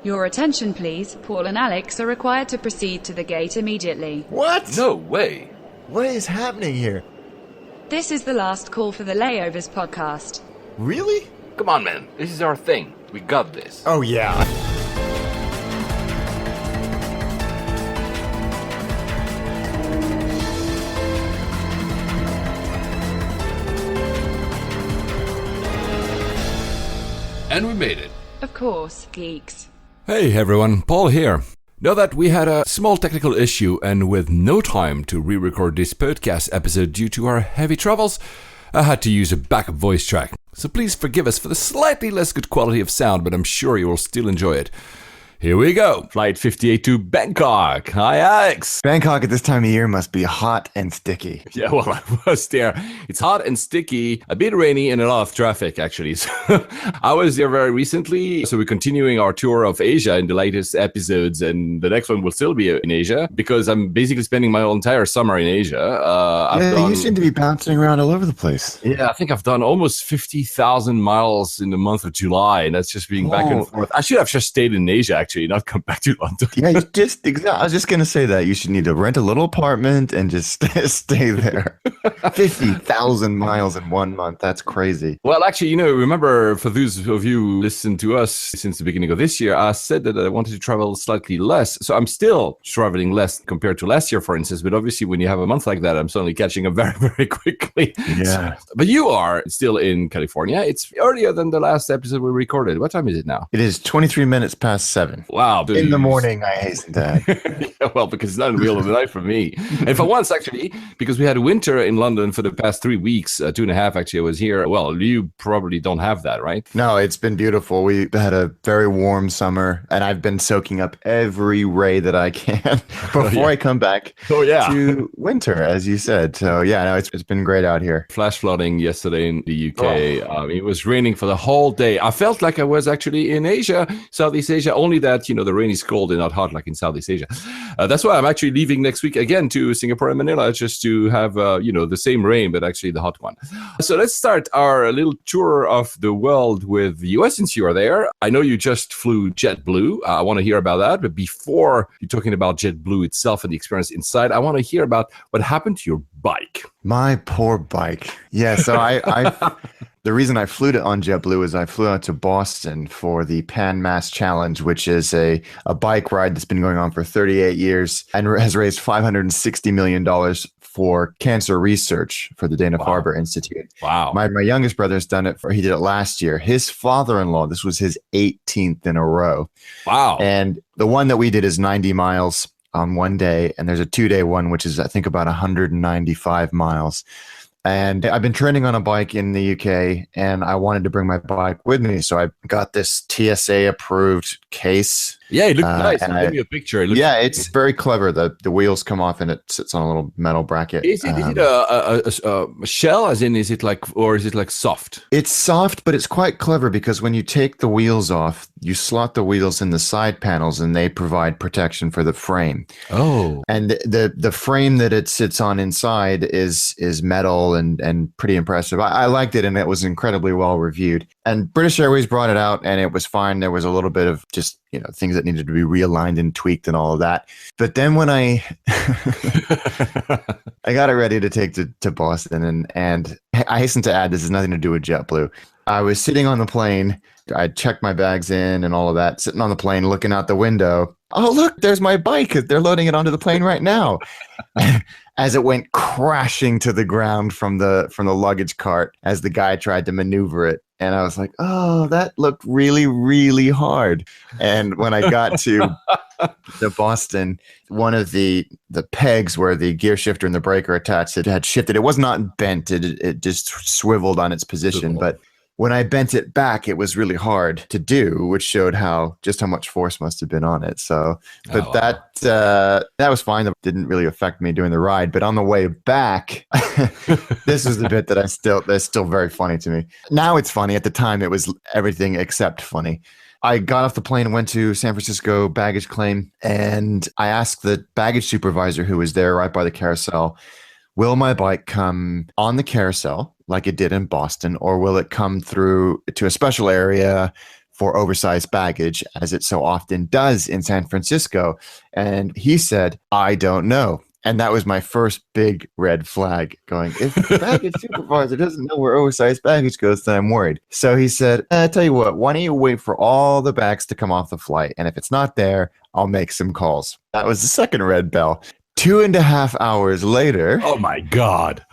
Your attention, please. Paul and Alex are required to proceed to the gate immediately. What? No way. What is happening here? This is the last call for the Layovers podcast. Really? Come on, man. This is our thing. We got this. Oh, yeah. And we made it. Of course, geeks. Hey everyone, Paul here. Know that we had a small technical issue, and with no time to re-record this podcast episode due to our heavy travels, I had to use a backup voice track. So please forgive us for the slightly less good quality of sound, but I'm sure you will still enjoy it. Here we go. Flight 58 to Bangkok. Hi, Alex. Bangkok at this time of year must be hot and sticky. Yeah, well, I was there. It's hot and sticky, a bit rainy, and a lot of traffic, actually. So I was there very recently. So we're continuing our tour of Asia in the latest episodes, and the next one will still be in Asia because I'm basically spending my whole entire summer in Asia. You seem to be bouncing around all over the place. Yeah, I think I've done almost 50,000 miles in the month of July, and that's just being back and forth. I should have just stayed in Asia, actually, not come back to London. Yeah, I was just going to say that. You should need to rent a little apartment and just stay there. 50,000 miles in 1 month. That's crazy. Well, actually, remember, for those of you who listen to us since the beginning of this year, I said that I wanted to travel slightly less. So I'm still traveling less compared to last year, for instance. But obviously, when you have a month like that, I'm suddenly catching up very, very quickly. Yeah. But you are still in California. It's earlier than the last episode we recorded. What time is it now? It is 23 minutes past 7. Wow. In the morning, I hasten to add. Yeah, well, because it's not in the middle of the night for me. And for once, actually, because we had winter in London for the past 3 weeks, 2.5 actually, I was here. Well, you probably don't have that, right? No, it's been beautiful. We had a very warm summer, and I've been soaking up every ray that I can before I come back to winter, as you said. So, yeah, no, it's been great out here. Flash flooding yesterday in the UK. It was raining for the whole day. I felt like I was actually in Asia, Southeast Asia, only that, the rain is cold and not hot like in Southeast Asia. That's why I'm actually leaving next week again to Singapore and Manila just to have, the same rain, but actually the hot one. So let's start our little tour of the world with the US since you are there. I know you just flew JetBlue. I want to hear about that. But before you're talking about JetBlue itself and the experience inside, I want to hear about what happened to your bike. My poor bike. Yeah, so I the reason I flew on JetBlue is I flew out to Boston for the Pan Mass Challenge, which is a bike ride that's been going on for 38 years and has raised $560 million for cancer research for the Dana-Farber Institute. Wow. My youngest brother's done it. He did it last year. His father-in-law, this was his 18th in a row. Wow. And the one that we did is 90 miles on one day. And there's a 2-day one, which is, I think, about 195 miles. And I've been training on a bike in the UK, and I wanted to bring my bike with me. So I got this TSA approved case. Yeah, it looked nice. Give me a picture. It's very clever. The wheels come off and it sits on a little metal bracket. Is it a shell, as in, is it like soft? It's soft, but it's quite clever because when you take the wheels off, you slot the wheels in the side panels and they provide protection for the frame. Oh. And the frame that it sits on inside is metal and pretty impressive. I liked it, and it was incredibly well reviewed. And British Airways brought it out, and it was fine. There was a little bit of just things that needed to be realigned and tweaked and all of that. But then when I got it ready to take to Boston, and I hasten to add, this has nothing to do with JetBlue. I was sitting on the plane. I checked my bags in and all of that, sitting on the plane, looking out the window. Oh, look, there's my bike. They're loading it onto the plane right now. As it went crashing to the ground from the luggage cart as the guy tried to maneuver it. And I was like, oh, that looked really, really hard. And when I got to Boston, one of the pegs where the gear shifter and the brake are attached, it had shifted. It was not bent. It just swiveled on its position. But when I bent it back, it was really hard to do, which showed just how much force must have been on it. So, but that was fine. That didn't really affect me during the ride. But on the way back, this was the bit that's still very funny to me. Now it's funny. At the time, it was everything except funny. I got off the plane and went to San Francisco baggage claim, and I asked the baggage supervisor who was there right by the carousel, will my bike come on the carousel like it did in Boston, or will it come through to a special area for oversized baggage, as it so often does in San Francisco? And he said, I don't know. And that was my first big red flag going, if the baggage supervisor doesn't know where oversized baggage goes, then I'm worried. So he said, tell you what, why don't you wait for all the bags to come off the flight? And if it's not there, I'll make some calls. That was the second red bell. 2.5 hours later. Oh my God.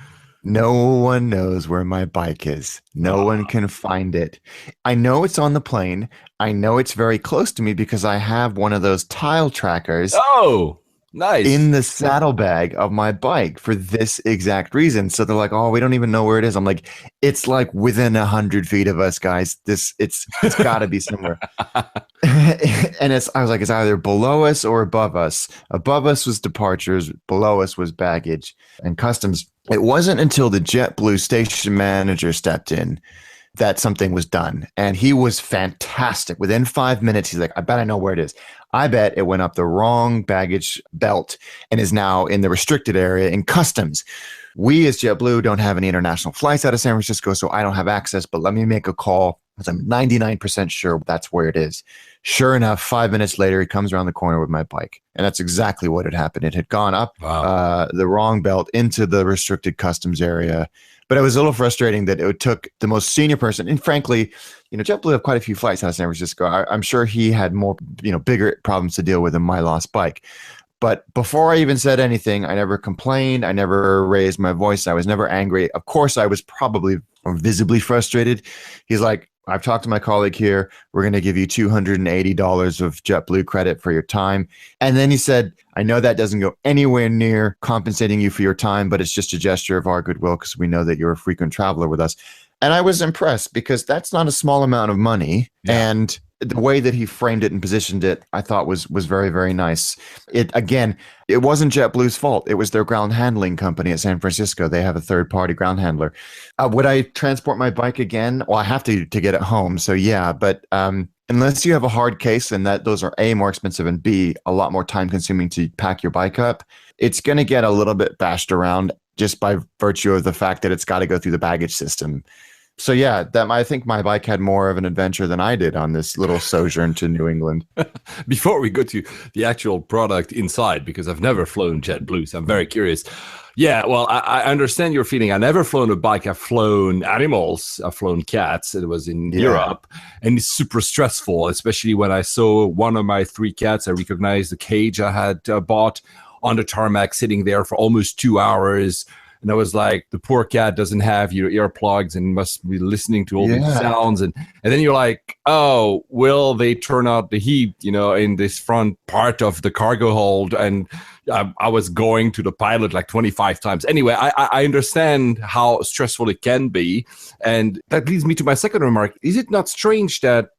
No one knows where my bike is. No one can find it. I know it's on the plane. I know it's very close to me because I have one of those tile trackers. Oh, nice. In the saddlebag of my bike for this exact reason. So they're like, oh, we don't even know where it is. I'm like, it's like within 100 feet of us, guys. It's got to be somewhere. And I was like, it's either below us or above us. Above us was departures. Below us was baggage and customs. It wasn't until the JetBlue station manager stepped in that something was done. And he was fantastic. Within 5 minutes, he's like, I bet I know where it is. I bet it went up the wrong baggage belt and is now in the restricted area in customs. We as JetBlue don't have any international flights out of San Francisco, so I don't have access, but let me make a call because I'm 99% sure that's where it is. Sure enough, 5 minutes later, he comes around the corner with my bike. And that's exactly what had happened. It had gone up the wrong belt into the restricted customs area. But it was a little frustrating that it took the most senior person. And frankly, JetBlue have quite a few flights out of San Francisco. I'm sure he had more, bigger problems to deal with than my lost bike. But before I even said anything, I never complained. I never raised my voice. I was never angry. Of course, I was probably visibly frustrated. He's like, I've talked to my colleague here. We're going to give you $280 of JetBlue credit for your time. And then he said, I know that doesn't go anywhere near compensating you for your time, but it's just a gesture of our goodwill because we know that you're a frequent traveler with us. And I was impressed because that's not a small amount of money. Yeah. And the way that he framed it and positioned it, I thought was very, very nice. It wasn't JetBlue's fault. It was their ground handling company at San Francisco. They have a third-party ground handler. Would I transport my bike again? Well, I have to get it home. So yeah, but unless you have a hard case and that those are A, more expensive, and B, a lot more time-consuming to pack your bike up, it's going to get a little bit bashed around just by virtue of the fact that it's got to go through the baggage system. So yeah, I think my bike had more of an adventure than I did on this little sojourn to New England. Before we go to the actual product inside, because I've never flown JetBlue, so I'm very curious. Yeah, well, I understand your feeling. I've never flown a bike. I've flown animals. I've flown cats. It was in Europe. And it's super stressful, especially when I saw one of my 3 cats. I recognized the cage I had bought on the tarmac sitting there for almost 2 hours. And I was like, the poor cat doesn't have your earplugs and must be listening to all these sounds. And then you're like, oh, will they turn out the heat, in this front part of the cargo hold? And I was going to the pilot like 25 times. Anyway, I understand how stressful it can be. And that leads me to my second remark. Is it not strange that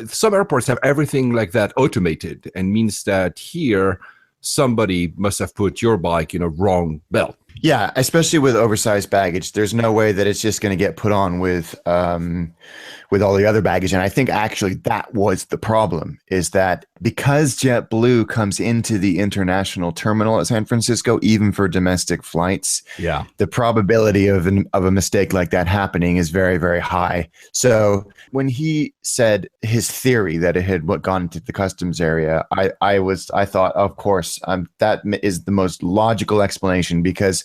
some airports have everything like that automated and means that here somebody must have put your bike in a wrong belt? Yeah, especially with oversized baggage, there's no way that it's just going to get put on with all the other baggage. And I think actually that was the problem, is that because JetBlue comes into the international terminal at San Francisco, even for domestic flights, the probability of a mistake like that happening is very, very high. So when he said his theory that it had gone into the customs area, I thought, of course, that is the most logical explanation, because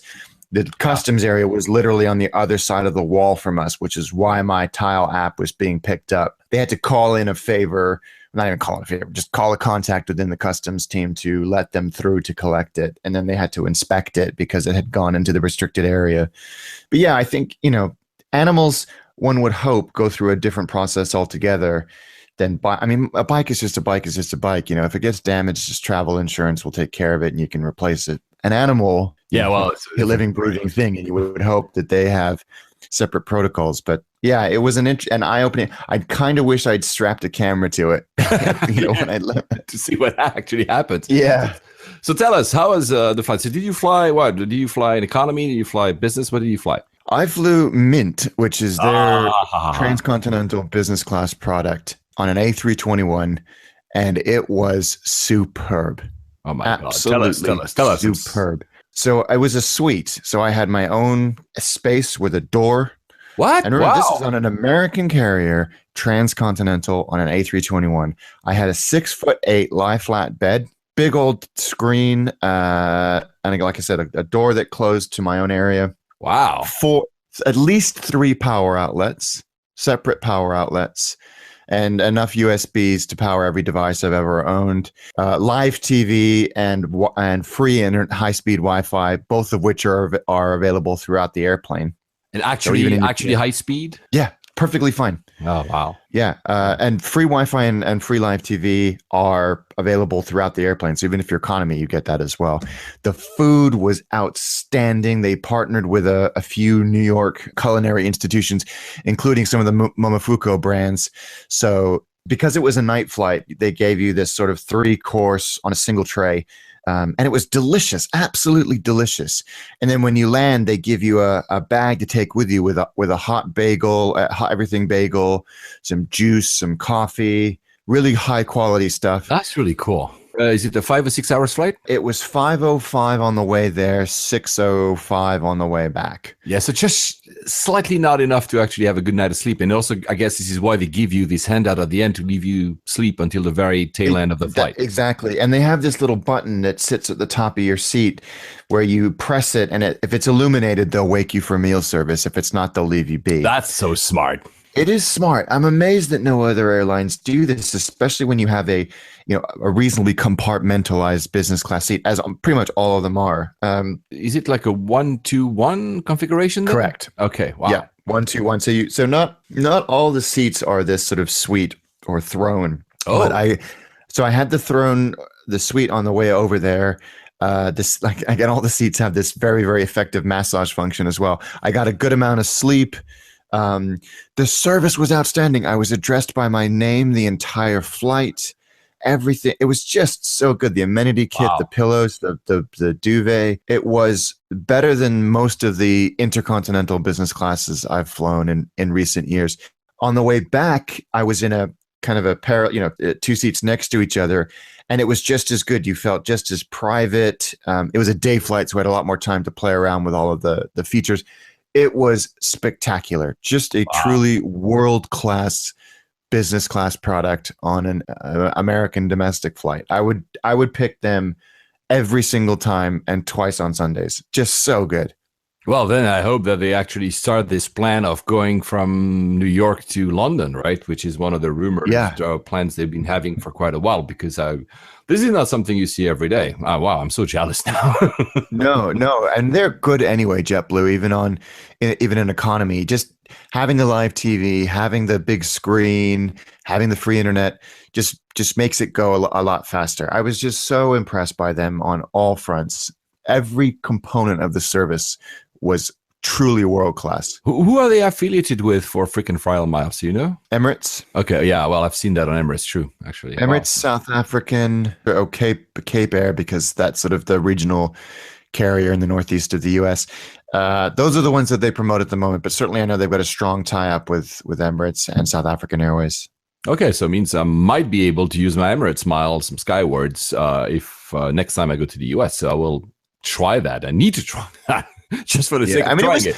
the customs area was literally on the other side of the wall from us, which is why my tile app was being picked up. They had to call in a favor, not even call it a favor, just call a contact within the customs team to let them through to collect it. And then they had to inspect it because it had gone into the restricted area. But yeah, I think, animals, one would hope, go through a different process altogether than a bike is just a bike is just a bike. If it gets damaged, just travel insurance will take care of it and you can replace it. An animal, it's a living, breathing thing, and you would hope that they have separate protocols. But yeah, it was an eye-opening. I kind of wish I'd strapped a camera to it, when I left to see what actually happened. Yeah. So tell us, how was the flight? So did you fly what? Did you fly in economy? Did you fly business? What did you fly? I flew Mint, which is their transcontinental business class product, on an A321, and it was superb. Oh my Absolutely God. Tell us. Superb. So I was a suite. So I had my own space with a door What? And remember, this Wow. is on an American carrier, transcontinental on an A321. I had a 6'8" lie flat bed, big old screen, and like I said, a door that closed to my own area. Wow. At least 3 power outlets, separate power outlets, and enough USBs to power every device I've ever owned. Live TV and free internet, high-speed Wi-Fi, both of which are available throughout the airplane. And actually high speed? Yeah, perfectly fine. Oh, wow. Yeah, and free Wi-Fi and free live TV are available throughout the airplane. So even if you're economy, you get that as well. The food was outstanding. They partnered with a few New York culinary institutions, including some of the Momofuku brands. So because it was a night flight, they gave you this sort of 3-course on a single tray. And it was delicious, absolutely delicious. And then when you land, they give you a bag to take with you with a hot bagel, hot everything bagel, some juice, some coffee, really high quality stuff. That's really cool. Is it a 5 or 6 hours flight? It was 5:05 on the way there, 6:05 on the way back. Yeah, so just slightly not enough to actually have a good night of sleep. And also, I guess this is why they give you this handout at the end to leave you sleep until the very tail end of the flight. Exactly. And they have this little button that sits at the top of your seat where you press it, and if it's illuminated, they'll wake you for meal service. If it's not, they'll leave you be. That's so smart. It is smart. I'm amazed that no other airlines do this, especially when you have a reasonably compartmentalized business class seat, as pretty much all of them are. Is it like a 1-2-1 configuration then? Correct. Okay. Wow. Yeah, 1-2-1. So not all the seats are this sort of suite or throne. Oh. But I had the suite on the way over there. Again, all the seats have this very, very effective massage function as well. I got a good amount of sleep. The service was outstanding. I was addressed by my name the entire flight. Everything. It was just so good. The amenity kit, Wow. the pillows, the duvet. It was better than most of the intercontinental business classes I've flown in recent years. On the way back, I was in a kind of a pair, 2 seats next to each other, and it was just as good. You felt just as private. It was a day flight, so I had a lot more time to play around with all of the features. It was spectacular. Just a truly world-class business class product on an American domestic flight. I would pick them every single time and twice on Sundays. Just so good. Well, then I hope that they actually start this plan of going from New York to London, right? Which is one of the rumors, plans they've been having for quite a while, because this is not something you see every day. Oh, wow, I'm so jealous now. No. And they're good anyway, JetBlue, even in economy. Just having the live TV, having the big screen, having the free internet just makes it go a lot faster. I was just so impressed by them on all fronts. Every component of the service was truly world class. Who are they affiliated with for freaking Frial Miles? You know? Emirates. Okay, yeah. Well, I've seen that on Emirates. True, actually. Emirates, Wow. South African, or Cape Air, because that's sort of the regional carrier in the northeast of the U.S. Those are the ones that they promote at the moment. But certainly, I know they've got a strong tie-up with Emirates and South African Airways. Okay, so it means I might be able to use my Emirates miles, some Skywards, if next time I go to the US. So I will try that. I need to try that just for the sake of trying it.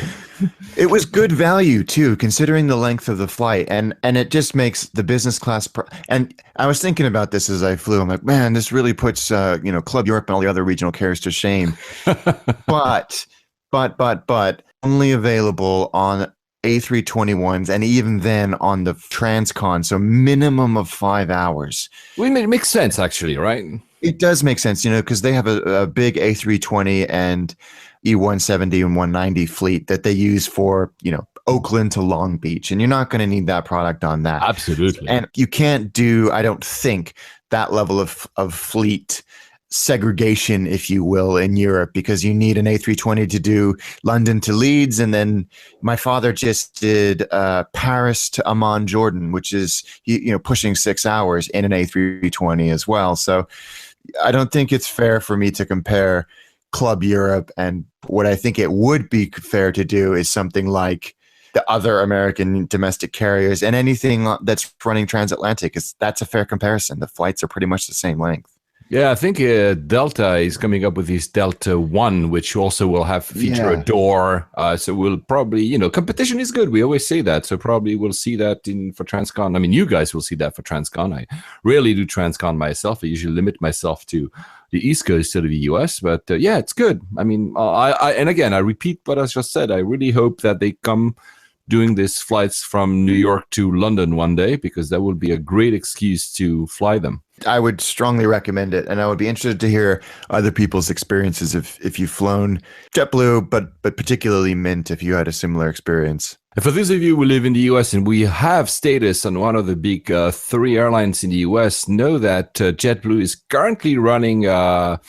It was good value too, considering the length of the flight, and it just makes the business class. And I was thinking about this as I flew. I'm like, man, this really puts Club Europe and all the other regional carriers to shame. but only available on A321s, and even then on the transcon, so minimum of 5 hours. Well, it makes sense, actually, right? It does make sense, because they have a big A320 and E170 and 190 fleet that they use for, Oakland to Long Beach, and you're not going to need that product on that. Absolutely. And you can't do, I don't think, that level of fleet segregation, if you will, in Europe, because you need an A320 to do London to Leeds, and then my father just did Paris to Amman, Jordan, which is pushing 6 hours in an A320 as well. So I don't think it's fair for me to compare Club Europe, and what I think it would be fair to do is something like the other American domestic carriers, and anything that's running transatlantic, that's a fair comparison. The flights are pretty much the same length. Yeah, I think Delta is coming up with this Delta One, which also will have feature a door. So we'll probably, competition is good. We always say that. So probably we'll see that for Transcon. I mean, you guys will see that for Transcon. I rarely do Transcon myself. I usually limit myself to the East Coast to the US. But yeah, it's good. I mean, and again, I repeat what I just said. I really hope that they come doing these flights from New York to London one day, because that would be a great excuse to fly them. I would strongly recommend it, and I would be interested to hear other people's experiences if you've flown JetBlue, but particularly Mint, if you had a similar experience. And for those of you who live in the US and we have status on one of the big 3 airlines in the US, know that JetBlue is currently running a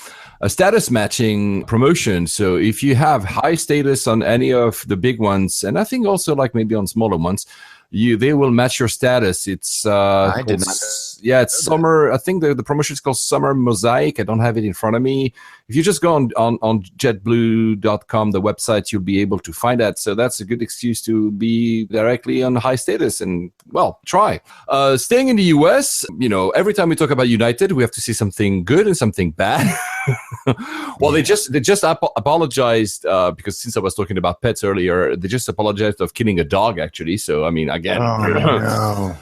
status matching promotion. So if you have high status on any of the big ones, and I think also like maybe on smaller ones, they will match your status. It's I did not. Yeah, it's summer. I think the promotion is called Summer Mosaic. I don't have it in front of me. If you just go on jetblue.com, the website, you'll be able to find that. So that's a good excuse to be directly on high status and, well, try. Staying in the US, every time we talk about United, we have to see something good and something bad. Well, they just apologized because since I was talking about pets earlier, they just apologized of killing a dog, actually. So, I mean, again, no.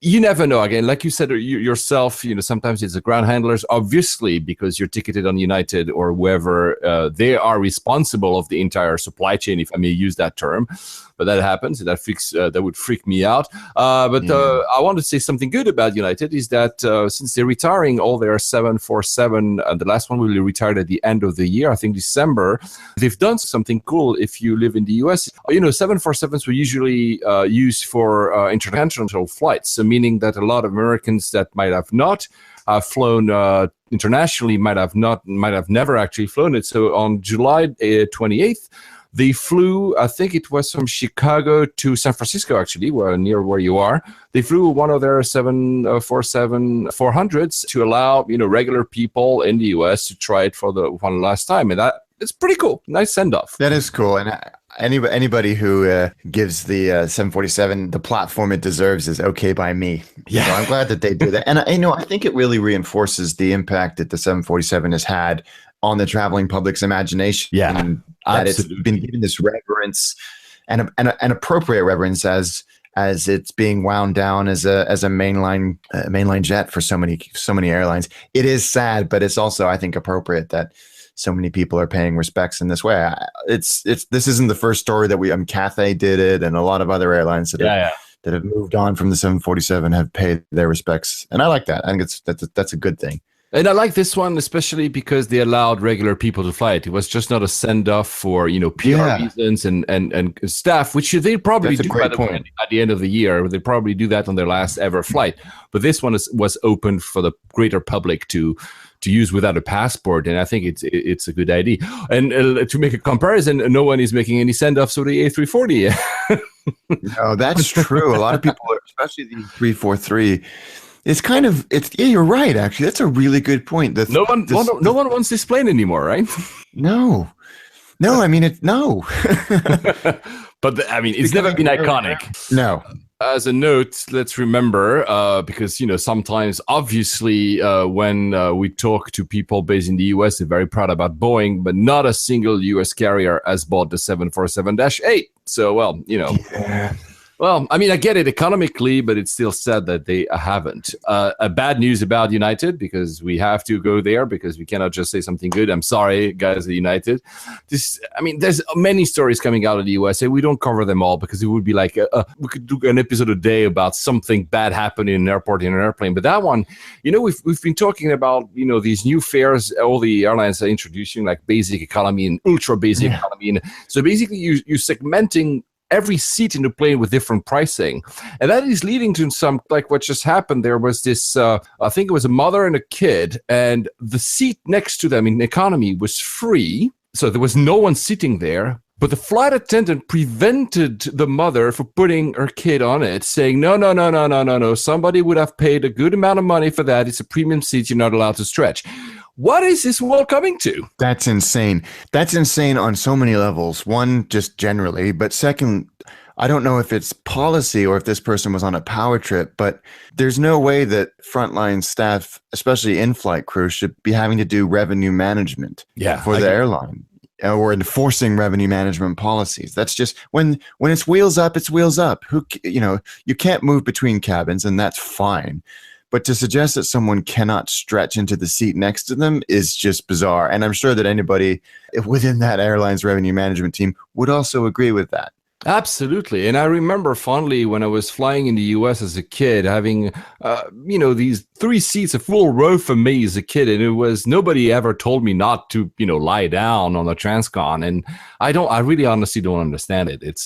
You never know. Again, like you said yourself, sometimes it's the ground handlers, obviously, because you're ticketed on United or whoever, they are responsible of the entire supply chain, if I may use that term. But that happens. That would freak me out. But I want to say something good about United is that since they're retiring all their 747, the last one will be retired at the end of the year, I think December, they've done something cool if you live in the US. 747s were usually used for international flights. So meaning that a lot of Americans that might have not flown internationally might have never actually flown it. So on July 28th, they flew, I think it was from Chicago to San Francisco, actually, near where you are. They flew one of their 747-400s to allow, regular people in the US to try it for the one last time. And it's pretty cool. Nice send-off. That is cool. And anybody who gives the 747 the platform it deserves is okay by me. Yeah. So I'm glad that they do that. And I think it really reinforces the impact that the 747 has had on the traveling public's imagination. Yeah, and that absolutely. It's been given this reverence and an appropriate reverence as it's being wound down as a mainline jet for so many airlines. It is sad, but it's also, I think, appropriate that so many people are paying respects in this way. This isn't the first story that Cathay did it, and a lot of other airlines that have moved on from the 747 have paid their respects, and I like that. I think that's a good thing. And I like this one, especially because they allowed regular people to fly it. It was just not a send-off for, PR reasons and staff, which they probably do at the end of the year. They probably do that on their last ever flight. But this one was open for the greater public to use without a passport, and I think it's a good idea. And to make a comparison, no one is making any send-offs for the A340. No, that's true. A lot of people, especially the 343. You're right, actually. That's a really good point. No one wants this plane anymore, right? No. I mean, no. But it's never been iconic. No. As a note, let's remember, because, sometimes, obviously, when we talk to people based in the US, they're very proud about Boeing, but not a single US carrier has bought the 747-8. So, well, Yeah. Well, I get it economically, but it's still sad that they haven't. A bad news about United, because we have to go there, because we cannot just say something good. I'm sorry, guys at United. There's many stories coming out of the USA. We don't cover them all because it would be like we could do an episode a day about something bad happening in an airport in an airplane. But that one, we've been talking about these new fares all the airlines are introducing, like basic economy and ultra basic economy. And so basically, you're segmenting every seat in the plane with different pricing. And that is leading to some, like what just happened. There was this, I think it was a mother and a kid, and the seat next to them in economy was free. So there was no one sitting there. But the flight attendant prevented the mother from putting her kid on it, saying, no. Somebody would have paid a good amount of money for that. It's a premium seat. You're not allowed to stretch. What is this world coming to? That's insane. That's insane on so many levels. One, just generally, but second, I don't know if it's policy or if this person was on a power trip, but there's no way that frontline staff, especially in-flight crew, should be having to do revenue management for the airline or enforcing revenue management policies. That's just when it's wheels up, it's wheels up. You can't move between cabins, and that's fine. But to suggest that someone cannot stretch into the seat next to them is just bizarre. And I'm sure that anybody within that airline's revenue management team would also agree with that. Absolutely. And I remember fondly when I was flying in the US as a kid, having, these 3 seats, a full row for me as a kid. And it was, nobody ever told me not to, lie down on the transcon. And I really honestly don't understand it. If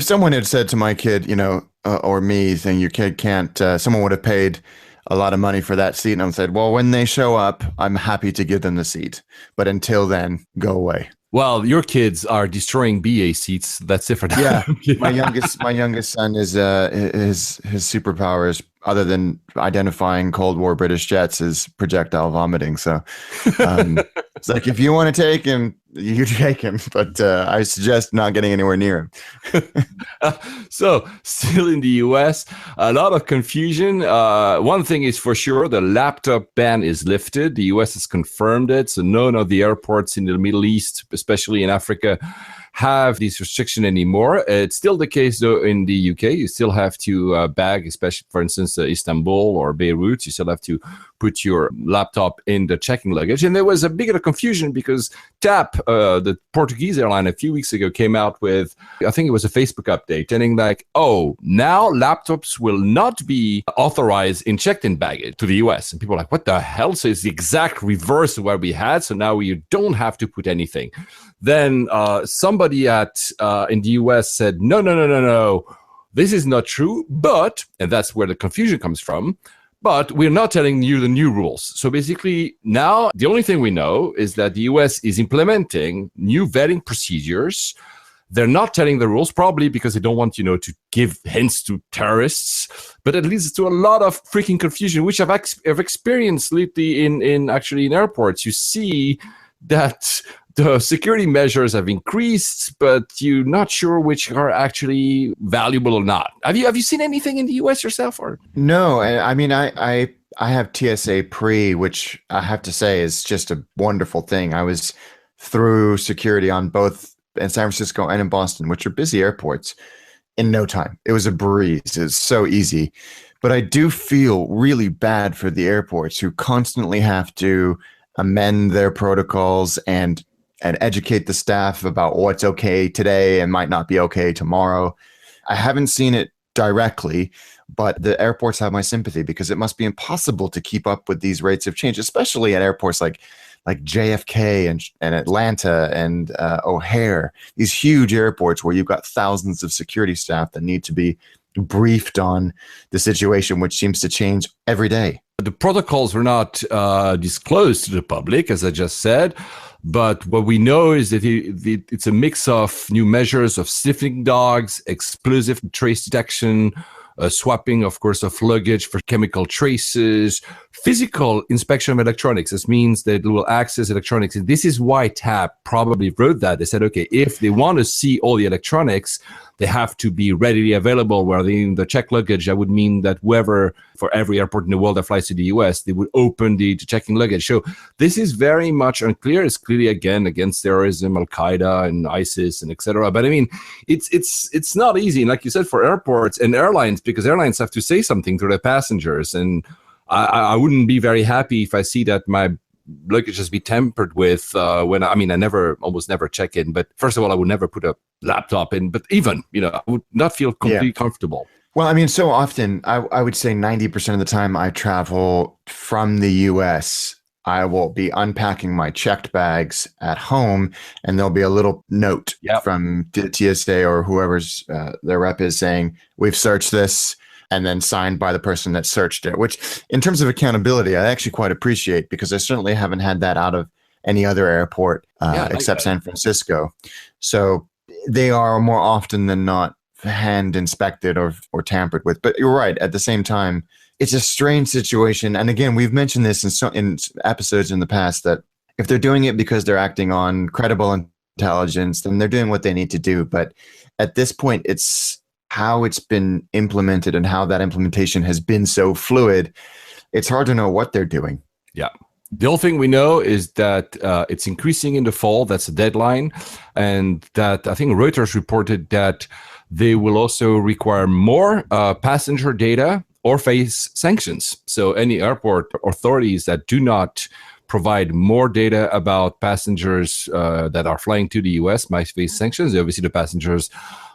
someone had said to my kid, or me, saying your kid can't, someone would have paid a lot of money for that seat. And I said, well, when they show up, I'm happy to give them the seat. But until then, go away. Well, your kids are destroying BA seats. That's different. Yeah, my youngest son is his superpowers, other than identifying Cold War British jets, is projectile vomiting. So it's like, if you want to take him, you take him, but I suggest not getting anywhere near him. So, still in the US, a lot of confusion. One thing is for sure, the laptop ban is lifted. The US has confirmed it. So none of the airports in the Middle East, especially in Africa, have this restriction anymore. It's still the case, though, in the UK. You still have to bag, especially, for instance, Istanbul or Beirut. You still have to put your laptop in the checking luggage. And there was a bit of confusion because TAP, the Portuguese airline, a few weeks ago came out with, I think it was a Facebook update, telling like, oh, now laptops will not be authorized in checked-in baggage to the US. And people are like, what the hell? So it's the exact reverse of what we had. So now you don't have to put anything. Then somebody in the US said, no, this is not true. But, and that's where the confusion comes from, but we're not telling you the new rules. So basically now the only thing we know is that the US is implementing new vetting procedures. They're not telling the rules, probably because they don't want, to give hints to terrorists, but it leads to a lot of freaking confusion, which I've experienced lately in airports. You see that the security measures have increased, but you're not sure which are actually valuable or not. Have you seen anything in the US yourself? Or no? I mean, I have TSA pre, which I have to say is just a wonderful thing. I was through security on both in San Francisco and in Boston, which are busy airports, in no time. It was a breeze. It's so easy. But I do feel really bad for the airports who constantly have to amend their protocols and educate the staff about what's okay today and might not be okay tomorrow. I haven't seen it directly, but the airports have my sympathy because it must be impossible to keep up with these rates of change, especially at airports like JFK and Atlanta and O'Hare, these huge airports where you've got thousands of security staff that need to be briefed on the situation, which seems to change every day. The protocols were not disclosed to the public, as I just said. But what we know is that it's a mix of new measures of sniffing dogs, explosive trace detection, swapping, of course, of luggage for chemical traces, physical inspection of electronics. This means that it will access electronics. And this is why TAP probably wrote that. They said, okay, if they want to see all the electronics, they have to be readily available. Where in the checked luggage, that would mean that whoever, for every airport in the world that flies to the US, they would open the checking luggage. So this is very much unclear. It's clearly, again, against terrorism, Al-Qaeda and ISIS and etc. But I mean, it's not easy. And like you said, for airports and airlines, because airlines have to say something to their passengers. And I wouldn't be very happy if I see that my luggage has been tampered with I almost never check in. But first of all, I would never put a laptop in. But even, I would not feel completely comfortable. Well, I mean, so often, I would say 90% of the time I travel from the US, I will be unpacking my checked bags at home, and there'll be a little note from the TSA or whoever's their rep is saying, we've searched this, and then signed by the person that searched it, which in terms of accountability, I actually quite appreciate, because I certainly haven't had that out of any other airport except San Francisco. So they are more often than not hand inspected or tampered with. But you're right. At the same time, it's a strange situation. And again, we've mentioned this in episodes in the past, that if they're doing it because they're acting on credible intelligence, then they're doing what they need to do. But at this point, it's how it's been implemented and how that implementation has been so fluid. It's hard to know what they're doing. Yeah. The only thing we know is that it's increasing in the fall. That's a deadline. And that I think Reuters reported that they will also require more passenger data or face sanctions. So any airport authorities that do not provide more data about passengers that are flying to the US might face sanctions. Obviously, the passengers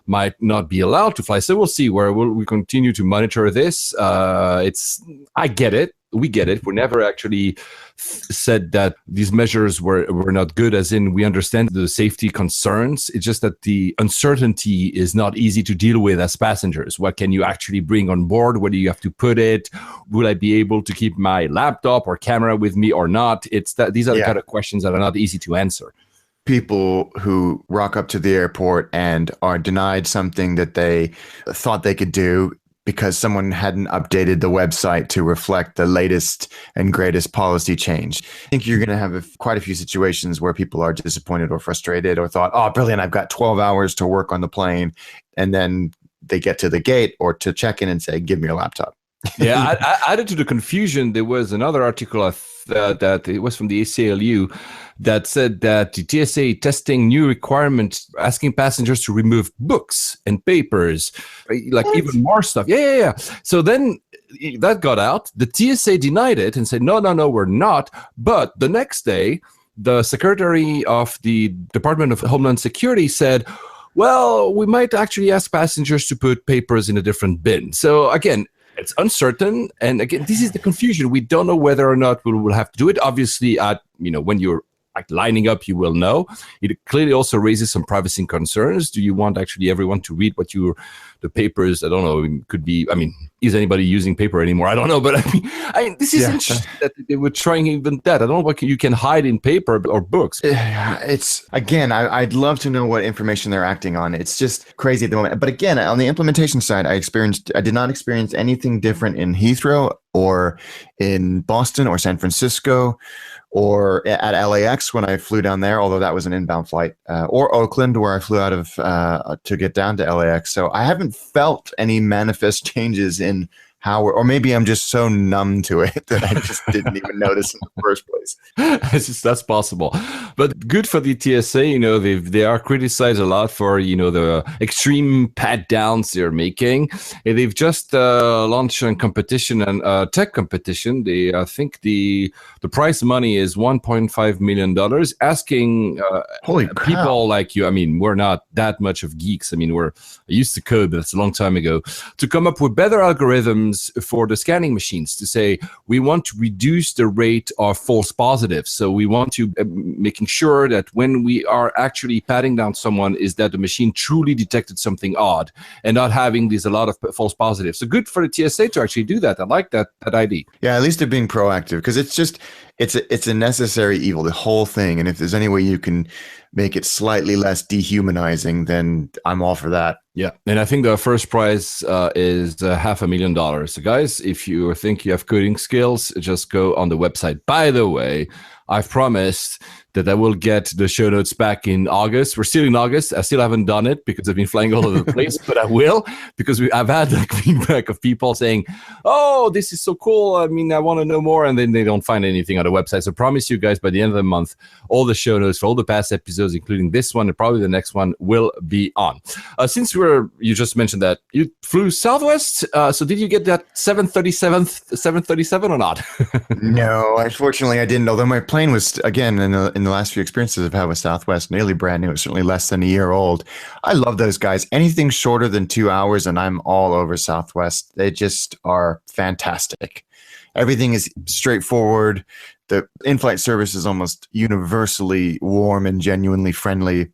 might not be allowed to fly. So we'll see where we continue to monitor this. I get it. We get it. We never actually said that these measures were not good, as in we understand the safety concerns. It's just that the uncertainty is not easy to deal with as passengers. What can you actually bring on board? Where do you have to put it? Will I be able to keep my laptop or camera with me or not? These are the kind of questions that are not easy to answer. People who rock up to the airport and are denied something that they thought they could do because someone hadn't updated the website to reflect the latest and greatest policy change. I think you're going to have quite a few situations where people are disappointed or frustrated or thought, oh, brilliant, I've got 12 hours to work on the plane. And then they get to the gate or to check in and say, give me your laptop. Yeah, added to the confusion, there was another article that it was from the ACLU that said that the TSA testing new requirements, asking passengers to remove books and papers, like even more stuff. Yeah. So then that got out. The TSA denied it and said, no, we're not. But the next day, the secretary of the Department of Homeland Security said, well, we might actually ask passengers to put papers in a different bin. So again, it's uncertain. And again, this is the confusion. We don't know whether or not we will have to do it. Obviously, when you're lining up, you will know. It clearly also raises some privacy concerns. Do you want actually everyone to read what the papers? I don't know. It could be. Is anybody using paper anymore? I don't know. But this is interesting that they were trying even that. I don't know what you can hide in paper or books. It's again. I'd love to know what information they're acting on. It's just crazy at the moment. But again, on the implementation side, I did not experience anything different in Heathrow or in Boston or San Francisco or at LAX when I flew down there, although that was an inbound flight, or Oakland where I flew out of to get down to LAX. So I haven't felt any manifest changes in how, or maybe I'm just so numb to it that I just didn't even notice in the first place. That's possible. But good for the TSA, they are criticized a lot for, the extreme pat downs they're making. And they've just launched a competition, and tech competition. I think the prize money is $1.5 million, asking people like you. We're not that much of geeks. We're used to code, but that's a long time ago, to come up with better algorithms for the scanning machines, to say we want to reduce the rate of false positives. So we want to making sure that when we are actually patting down someone, is that the machine truly detected something odd and not having a lot of false positives. So good for the TSA to actually do that. I like that idea. Yeah, at least they're being proactive, because it's a necessary evil, the whole thing. And if there's any way you can make it slightly less dehumanizing, then I'm all for that. Yeah. And I think the first prize is $500,000. So guys, if you think you have coding skills, just go on the website. By the way, I've promised that I will get the show notes back in August. We're still in August. I still haven't done it because I've been flying all over the place, but I will, because I've had feedback of people saying, oh, this is so cool. I want to know more. And then they don't find anything on the website. So I promise you guys, by the end of the month, all the show notes for all the past episodes, including this one and probably the next one, will be on. Since you just mentioned that you flew Southwest, so did you get that 737 or not? No, unfortunately I didn't. Although my plane was, again, in the last few experiences I've had with Southwest, nearly brand new. It's certainly less than a year old. I love those guys. Anything shorter than 2 hours and I'm all over Southwest. They just are fantastic. Everything is straightforward. The in-flight service is almost universally warm and genuinely friendly.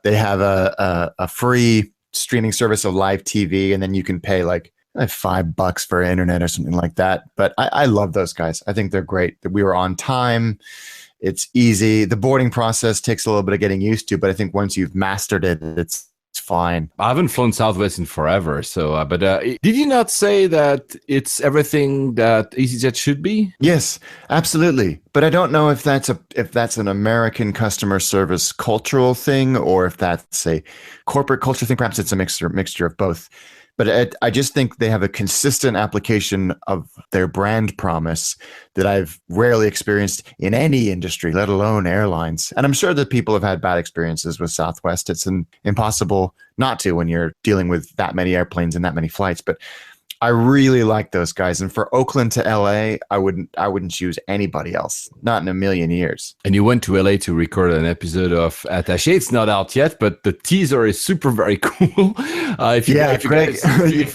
They have a free streaming service of live TV, and then you can pay like $5 for internet or something like that. But I love those guys. I think they're great. We were on time. It's easy. The boarding process takes a little bit of getting used to, but I think once you've mastered it, It's fine. I haven't flown Southwest in forever, so but did you not say that it's everything that EasyJet should be? Yes, absolutely. But I don't know if that's an American customer service cultural thing or if that's a corporate culture thing. Perhaps it's a mixture of both. But I just think they have a consistent application of their brand promise that I've rarely experienced in any industry, let alone airlines. And I'm sure that people have had bad experiences with Southwest. It's impossible not to when you're dealing with that many airplanes and that many flights. But I really like those guys. And for Oakland to LA, I wouldn't choose anybody else. Not in a million years. And you went to LA to record an episode of Attaché. It's not out yet, but the teaser is very cool. If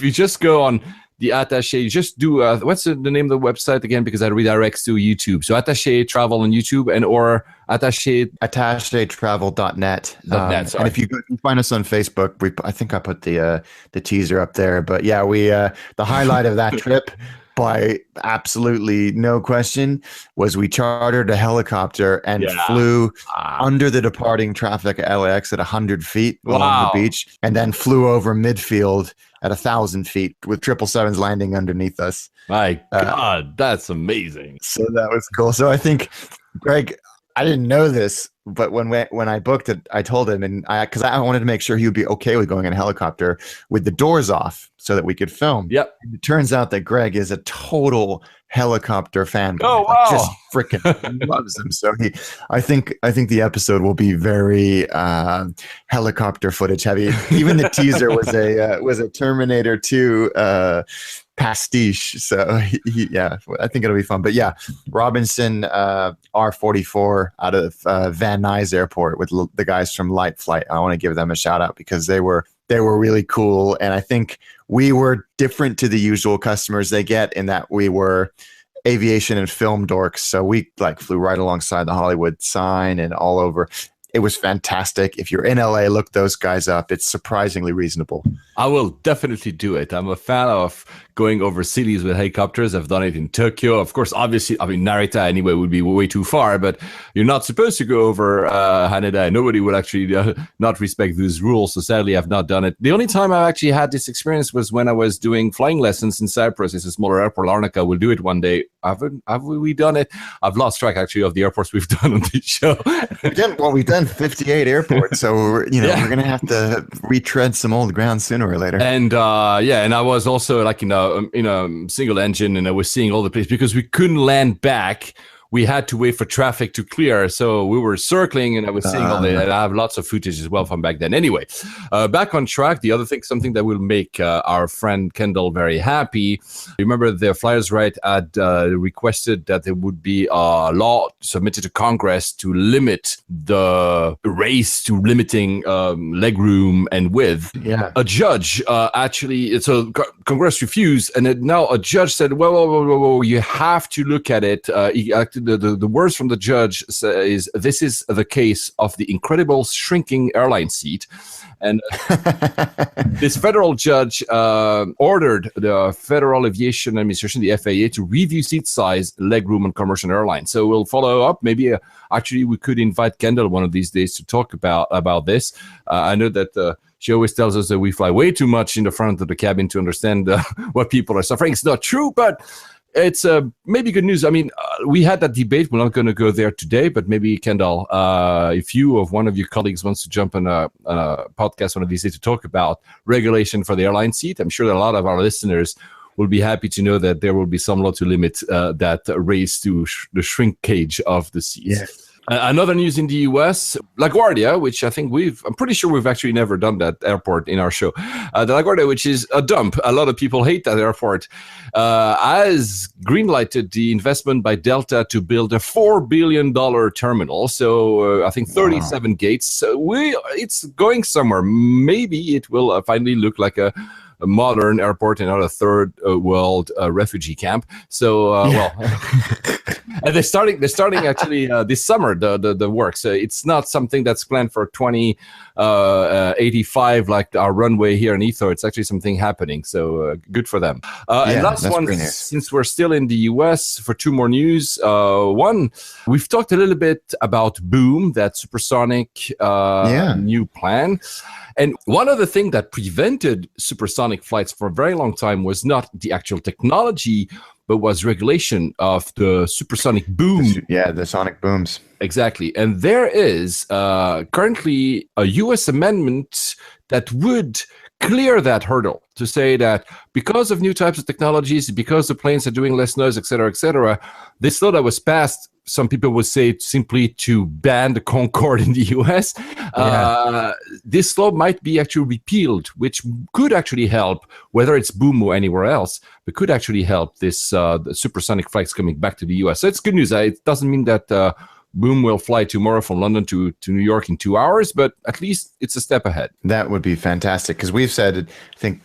you just go on the Attaché, just do what's the name of the website again? Because that redirects to YouTube. So Attaché Travel on YouTube and or attachétravel.net. And if you find us on Facebook, I think I put the teaser up there. But yeah, we the highlight of that trip, by absolutely no question, was we chartered a helicopter and flew under the departing traffic at LAX at 100 feet along the beach, and then flew over midfield at 1,000 feet with 777s landing underneath us. My God, that's amazing. So that was cool. So I think, Greg, I didn't know this, but when I booked it, I told him, and because I wanted to make sure he would be okay with going in a helicopter with the doors off so that we could film. Yep. And it turns out that Greg is a total helicopter fanboy. Oh wow! Just freaking loves them. So I think the episode will be very helicopter footage heavy. Even the teaser was a Terminator 2 pastiche. So I think it'll be fun. But yeah, Robinson R44 out of Van Nuys Airport with the guys from Light Flight. I want to give them a shout out because they were really cool. And I think we were different to the usual customers they get in that we were aviation and film dorks. So we flew right alongside the Hollywood sign and all over. It was fantastic. If you're in LA, look those guys up. It's surprisingly reasonable. I will definitely do it. I'm a fan of going over cities with helicopters. I've done it in Tokyo. Of course, obviously, Narita anyway would be way too far, but you're not supposed to go over Haneda. Nobody would actually not respect those rules. So sadly, I've not done it. The only time I actually had this experience was when I was doing flying lessons in Cyprus. It's a smaller airport. Larnaca will do it one day. Have we done it? I've lost track actually of the airports we've done on this show. We've done 58 airports, so we're going to have to retread some old ground sooner or later. And and I was also single engine, and I was seeing all the places because we couldn't land back. We had to wait for traffic to clear, so we were circling, and I was seeing all that. And I have lots of footage as well from back then. Anyway, back on track. The other thing, something that will make our friend Kendall very happy. Remember, the Flyers Right had requested that there would be a law submitted to Congress to limit the race to limiting legroom and width. Yeah. A judge so Congress refused, and then now a judge said, "Whoa, you have to look at it." The words from the judge is, "This is the case of the incredible shrinking airline seat." And this federal judge ordered the Federal Aviation Administration, the FAA, to review seat size, legroom on commercial airlines. So we'll follow up. Maybe actually we could invite Kendall one of these days to talk about this. I know that she always tells us that we fly way too much in the front of the cabin to understand what people are suffering. It's not true, but it's maybe good news. I mean, we had that debate. We're not going to go there today, but maybe, Kendall, if one of your colleagues wants to jump on a podcast one of these days to talk about regulation for the airline seat, I'm sure that a lot of our listeners will be happy to know that there will be some law to limit that race to the shrink cage of the seat. Yes. Another news in the US, LaGuardia, which I think I'm pretty sure we've actually never done that airport in our show. The LaGuardia, which is a dump. A lot of people hate that airport, has greenlighted the investment by Delta to build a $4 billion terminal. So I think 37 gates. So it's going somewhere. Maybe it will finally look like a modern airport and not a third world refugee camp. So, and they're starting actually this summer, the work. So it's not something that's planned for 2085 like our runway here in Heathrow. It's actually something happening. So good for them. And last one, since we're still in the US, for two more news. One, we've talked a little bit about Boom, that supersonic new plan. And one other thing that prevented supersonic flights for a very long time was not the actual technology, but was regulation of the supersonic boom. The sonic booms. Exactly. And there is currently a US amendment that would clear that hurdle to say that because of new types of technologies, because the planes are doing less noise, et cetera, this law that was passed, some people would say simply to ban the Concorde in the US. This law might be actually repealed, which could actually help, whether it's Boom or anywhere else, but could actually help this the supersonic flights coming back to the US. So it's good news. It doesn't mean that Boom will fly tomorrow from London to New York in 2 hours, but at least it's a step ahead. That would be fantastic, because we've said, I think,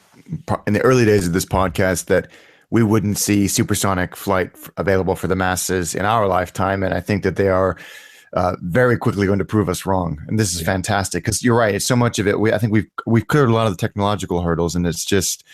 in the early days of this podcast that we wouldn't see supersonic flight available for the masses in our lifetime, and I think that they are very quickly going to prove us wrong. And this is fantastic, because you're right. It's so much of it. I think we've cleared a lot of the technological hurdles, and it's just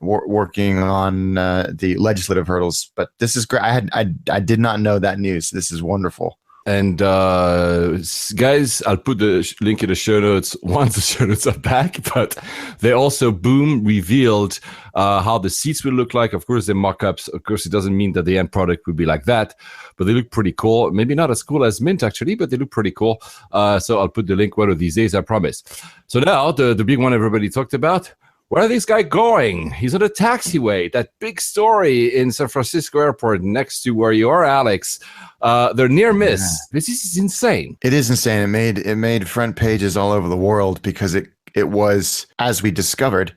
working on the legislative hurdles. But this is great. I did not know that news. This is wonderful. And guys, I'll put the link in the show notes once the show notes are back. But they also, Boom, revealed how the seats will look like. Of course, they're mock-ups. Of course, it doesn't mean that the end product will be like that. But they look pretty cool. Maybe not as cool as Mint, actually, but they look pretty cool. So I'll put the link one of these days, I promise. So now, the big one everybody talked about. Where are these guys going? He's on a taxiway. That big story in San Francisco Airport next to where you are, Alex. They're near miss. Yeah. This is insane. It is insane. It made front pages all over the world because it was, as we discovered,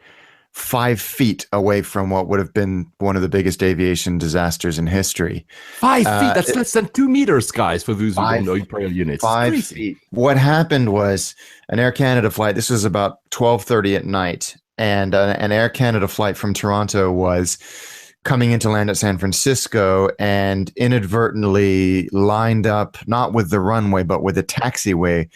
5 feet away from what would have been one of the biggest aviation disasters in history. 5 feet? That's less than 2 meters, guys, for those who don't know Imperial units. 5 feet. What happened was an Air Canada flight. This was about 12:30 at night. And an Air Canada flight from Toronto was coming into land at San Francisco and inadvertently lined up, not with the runway, but with a taxiway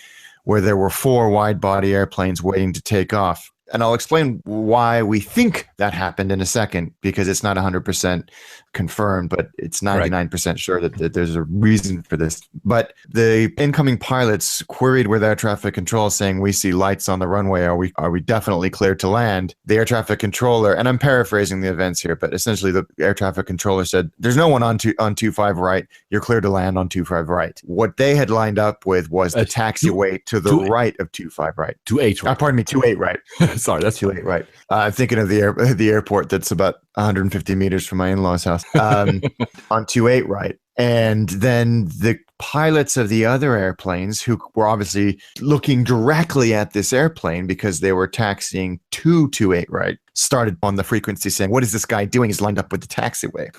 where there were 4 wide-body airplanes waiting to take off. And I'll explain why we think that happened in a second, because it's not 100% confirmed, but it's 99% sure that there's a reason for this. But the incoming pilots queried with air traffic control saying, "We see lights on the runway. Are we definitely cleared to land?" The air traffic controller, and I'm paraphrasing the events here, but essentially the air traffic controller said, "There's no one on 25 right. You're cleared to land on 25 right." What they had lined up with was the taxiway to the right of 25 right. 28 right. Pardon me, 28 right. Sorry, that's too late, right? I'm thinking of the airport that's about 150 meters from my in-laws' house on 28 right. And then the pilots of the other airplanes, who were obviously looking directly at this airplane because they were taxiing to 28 right, started on the frequency saying, "What is this guy doing? He's lined up with the taxiway."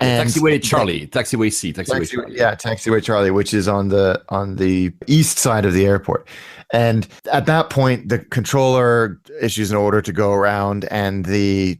And taxiway Charlie, taxiway C, Charlie. Yeah, taxiway Charlie, which is on the east side of the airport. And at that point, the controller issues an order to go around, and the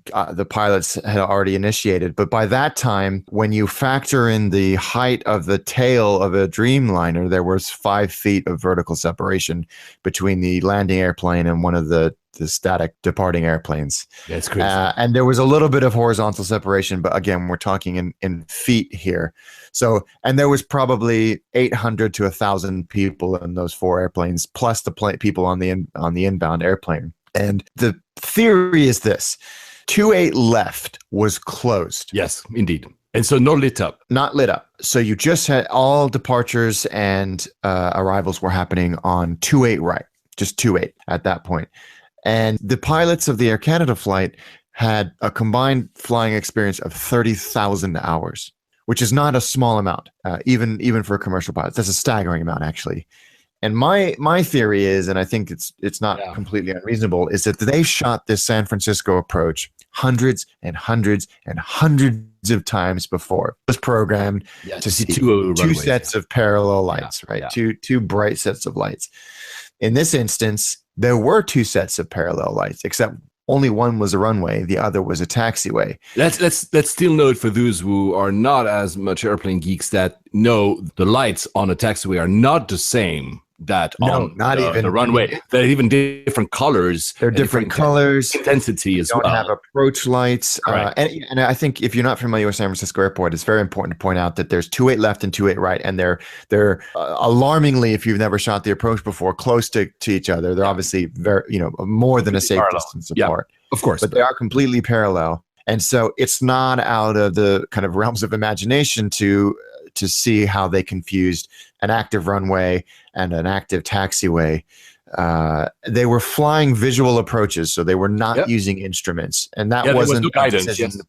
pilots had already initiated. But by that time, when you factor in the height of the tail of a Dreamliner, there was 5 feet of vertical separation between the landing airplane and one of the static departing airplanes. That's crazy. And there was a little bit of horizontal separation, but again, we're talking in feet here. So, and there was probably 800 to 1,000 people in those 4 airplanes, plus the people on the inbound airplane. And the theory is this: 28 left was closed. Yes, indeed. And so not lit up. So you just had all departures and arrivals were happening on 28 right, just 28 at that point. And the pilots of the Air Canada flight had a combined flying experience of 30,000 hours, which is not a small amount, even for commercial pilots. That's a staggering amount, actually. And my theory is, and I think it's not completely unreasonable, is that they shot this San Francisco approach hundreds and hundreds and hundreds of times before. It was programmed to see two sets of parallel lights, right? Yeah. Two bright sets of lights. In this instance, there were 2 sets of parallel lights, except only one was a runway, the other was a taxiway. Let's still note for those who are not as much airplane geeks that know the lights on a taxiway are not the same that on the runway. They're even different colors. They're different colors. Intensity as well. Don't have approach lights. And I think if you're not familiar with San Francisco Airport, it's very important to point out that there's 28 left and 28 right. And they're alarmingly, if you've never shot the approach before, close to each other. They're obviously very, more than a safe distance apart. Of course. But they are completely parallel. And so it's not out of the kind of realms of imagination to see how they confused an active runway and an active taxiway. They were flying visual approaches, so they were not using instruments, and that wasn't there was no guidance.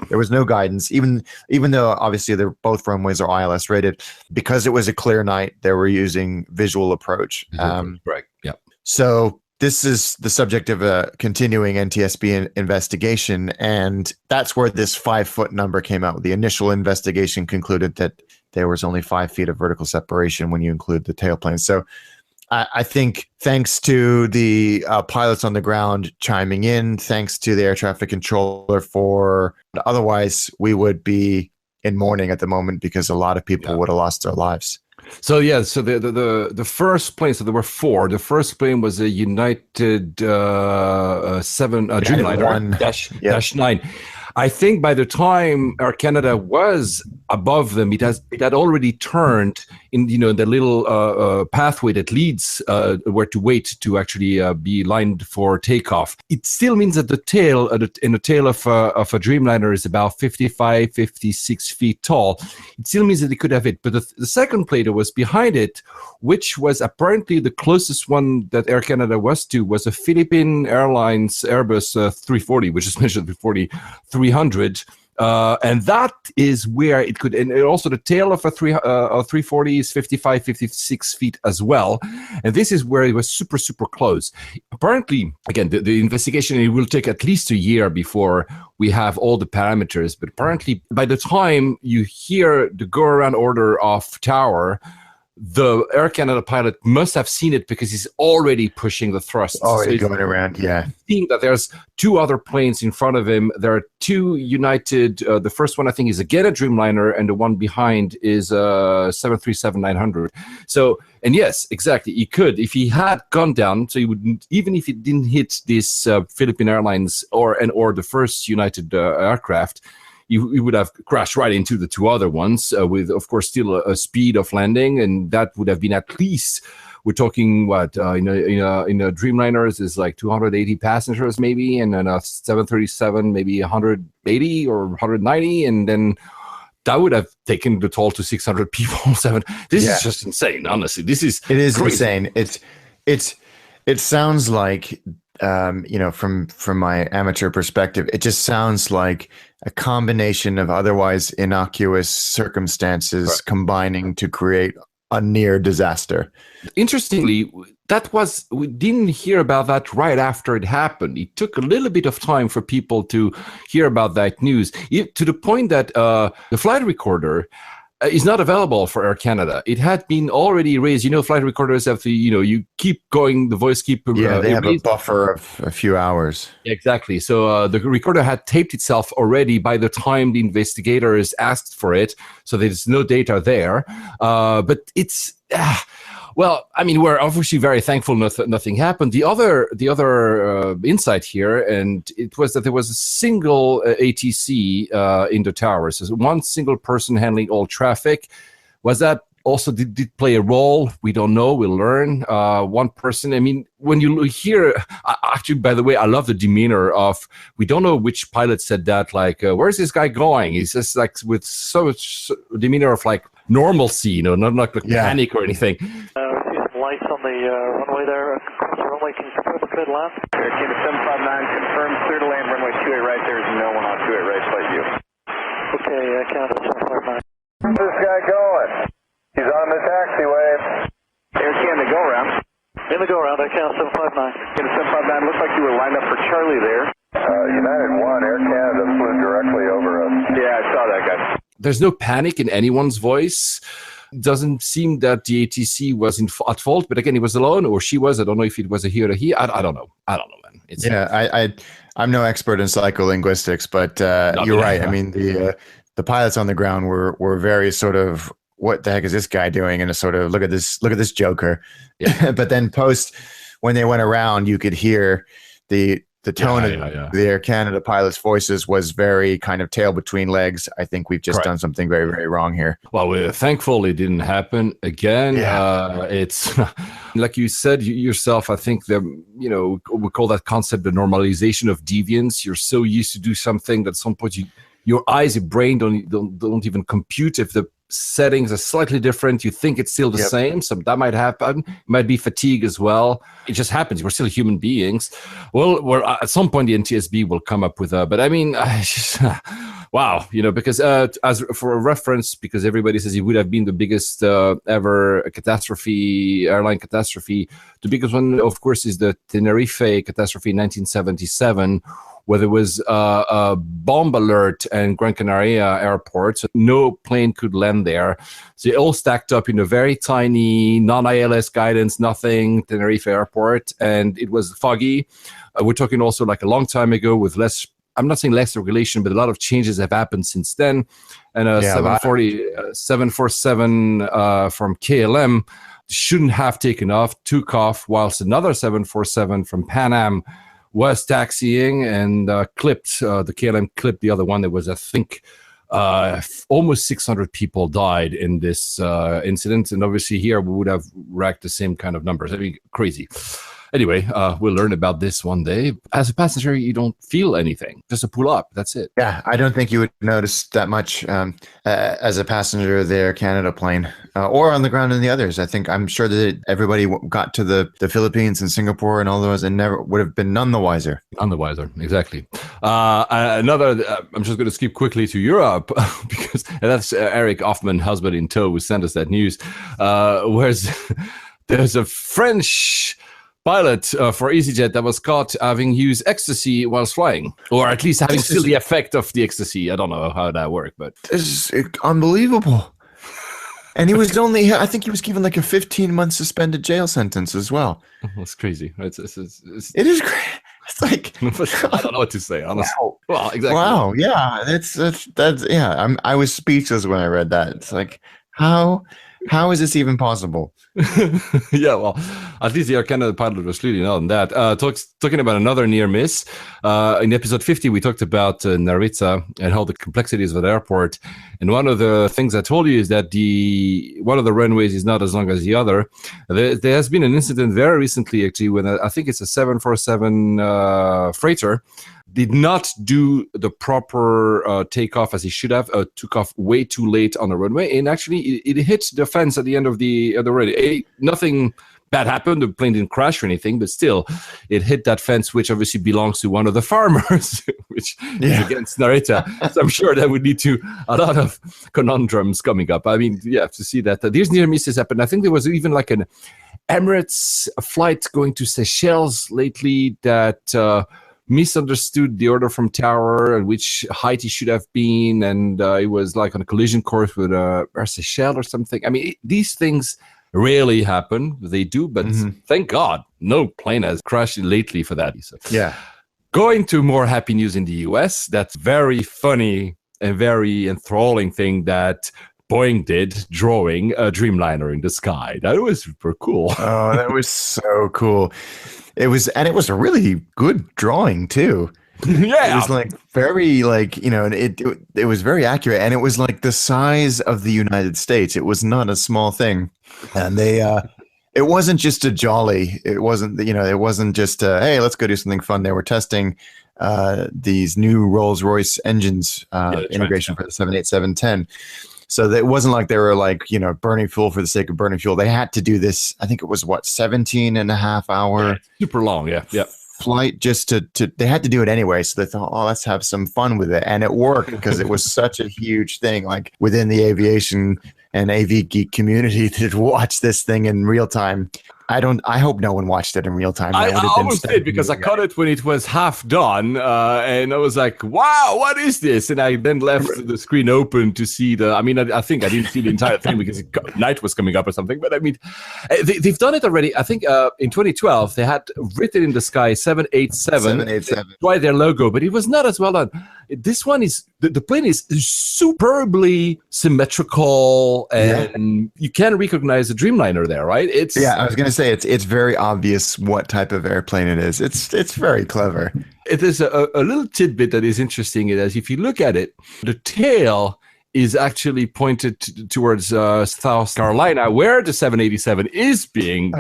There was no guidance, even though obviously both runways are ILS rated. Because it was a clear night, they were using visual approach. Right. Yeah. So this is the subject of a continuing NTSB investigation, and that's where this 5-foot number came out. The initial investigation concluded that there was only 5 feet of vertical separation when you include the tailplane. So I think thanks to the pilots on the ground chiming in, thanks to the air traffic controller otherwise we would be in mourning at the moment because a lot of people would have lost their lives. So the first plane. So there were 4. The first plane was a United 7 Dreamliner -9. I think by the time Air Canada was above them, it had already turned in the little pathway that leads where to wait to actually be lined for takeoff. It still means that the tail in the tail of a Dreamliner is about 55, 56 feet tall. It still means that it could have hit. But the second plane that was behind it, which was apparently the closest one that Air Canada was to, was a Philippine Airlines Airbus 340, which is mentioned 300. And that is where it could, and also the tail of a 340 is 55, 56 feet as well. And this is where it was super, super close. Apparently, again, the investigation, it will take at least a year before we have all the parameters. But apparently, by the time you hear the go-around order of tower, the Air Canada pilot must have seen it because he's already pushing the thrust. Already going around, yeah. Seeing that there's 2 other planes in front of him. There are 2 United. The first one, I think, is again a Dreamliner, and the one behind is a 737-900. So, and yes, exactly, he could. If he had gone down, so he would, even if he didn't hit this Philippine Airlines or the first United aircraft, you would have crashed right into the 2 other ones with, of course, still a speed of landing, and that would have been at least, we're talking what in a Dreamliners is like 280 passengers maybe, and then a 737 maybe 180 or 190, and then that would have taken the toll to 600 people. This is just insane. Honestly, it is crazy. Insane. It sounds like. From my amateur perspective, it just sounds like a combination of otherwise innocuous circumstances combining to create a near disaster. Interestingly, we didn't hear about that right after it happened. It took a little bit of time for people to hear about that news, to the point that the flight recorder is not available for Air Canada. It had been already raised. Flight recorders have to, you keep going, the voice keep... they have a buffer of a few hours. Exactly. So the recorder had taped itself already by the time the investigators asked for it. So there's no data there. But it's... Well, I mean, we're obviously very thankful nothing happened. The other insight here, and it was that there was a single ATC in the tower. So one single person handling all traffic. Was that also did play a role? We don't know. We'll learn. One person. I mean, when you hear, actually, by the way, I love the demeanor of. We don't know which pilot said that. Like, where's this guy going? He's just like with so much demeanor of like normalcy, not like panic or anything. Lights on the runway there. Across the runway, can you confirm the cleared left? Air Canada 759 confirmed clear to land runway 28 right. There is no one on 28 right, flight you. Okay, Canada 759. Where's this guy going? He's on the taxiway. Air Canada go around. In the go around, Air Canada 759. Canada 759, looks like you were lined up for Charlie there. United 1, Air Canada flew directly over us. Yeah, I saw that guy. There's no panic in anyone's voice. Doesn't seem that the ATC was at fault, but again, he was alone, or she was. I don't know if it was a he or a he. I don't know, man. It's I'm no expert in psycholinguistics, but you're right. I mean, the pilots on the ground were very sort of, what the heck is this guy doing? And a sort of, look at this joker. Yeah. But then when they went around, you could hear the tone of the Air Canada pilots' voices was very kind of tail between legs. I think we've just done something very, very wrong here. Well, we're thankful it didn't happen again. Yeah. It's like you said yourself, I think we call that concept the normalization of deviance. You're so used to do something that at some point your eyes, your brain don't even compute if the settings are slightly different. You think it's still the same, so that might happen. It might be fatigue as well. It just happens. We're still human beings. Well, at some point the NTSB will come up with but I mean, wow, because as for a reference, because everybody says it would have been the biggest ever airline catastrophe. The biggest one, of course, is the Tenerife catastrophe in 1977. Where there was a bomb alert in Gran Canaria airport, so no plane could land there. So it all stacked up in a very tiny, non-ILS guidance, nothing, Tenerife airport, and it was foggy. We're talking also like a long time ago with less, I'm not saying less regulation, but a lot of changes have happened since then. And a 747 from KLM shouldn't have taken off, took off, whilst another 747 from Pan Am was taxiing and clipped, the KLM clipped the other one. There was, I think, almost 600 people died in this incident. And obviously here we would have racked the same kind of numbers. I mean, crazy. Anyway, we'll learn about this one day. As a passenger, you don't feel anything. Just a pull up. That's it. Yeah, I don't think you would notice that much as a passenger of the Air Canada plane or on the ground in the others. I'm sure that everybody got to the Philippines and Singapore and all those and never would have been none the wiser. None the wiser, exactly. Another, I'm just going to skip quickly to Europe because that's Eric Hoffman, husband in tow, who sent us that news. There's a French pilot for Easyjet that was caught having used ecstasy whilst flying, or at least having still the effect of the ecstasy. I don't know how that worked, but this is unbelievable. And he was I think he was given like a 15-month suspended jail sentence as well. That's crazy. It is great. It's like I don't know what to say, honestly. Wow. Well, exactly. Wow. Yeah. That's yeah. I was speechless when I read that. It's like, how is this even possible? Yeah, well, at least the Air Canada pilot was clearly not on that. Talking about another near miss, in episode 50, we talked about Narita and how the complexities of the airport. And one of the things I told you is that one of the runways is not as long as the other. There has been an incident very recently, actually, when I think it's a 747 freighter did not do the proper takeoff as he should have, took off way too late on the runway, and actually it hit the fence at the end of the runway. Nothing bad happened, the plane didn't crash or anything, but still, it hit that fence, which obviously belongs to one of the farmers, which is against Narita. So I'm sure that would lead to a lot of conundrums coming up. I mean, yeah, to see that these near misses happen. I think there was even like an Emirates flight going to Seychelles lately that misunderstood the order from tower and which height he should have been, and it was like on a collision course with a Seychelles or something. I mean, these things rarely happen. They do, but thank God no plane has crashed lately for that. So, yeah. Going to more happy news in the US, that's very funny and very enthralling thing that Boeing did, drawing a Dreamliner in the sky. That was super cool. Oh, that was so cool. It was a really good drawing too. Yeah, it was like very it was very accurate, and it was like the size of the United States. It was not a small thing, and they it wasn't just a jolly. It wasn't just hey, let's go do something fun. They were testing these new Rolls-Royce engines integration for the 787-10. So it wasn't like they were like, burning fuel for the sake of burning fuel. They had to do this. I think it was 17 and a half hour super long. Yeah. Flight just to they had to do it anyway. So they thought, oh, let's have some fun with it. And it worked because it was such a huge thing, like within the aviation and AV geek community to watch this thing in real time. I hope no one watched it in real time. I That would have been almost did because I caught it when it was half done, and I was like, "Wow, what is this?" And I then left the screen open to see the. I mean, I think I didn't see the entire thing because night was coming up or something. But I mean, they've done it already. I think in 2012 they had written in the sky 787. 787. Why their logo, but it was not as well done. This one is the plane is superbly symmetrical, and you can recognize the Dreamliner there, right? I was gonna say it's very obvious what type of airplane it is. It's very clever. It is a little tidbit that is interesting. Is if you look at it, the tail is actually pointed towards South Carolina, where the 787 is being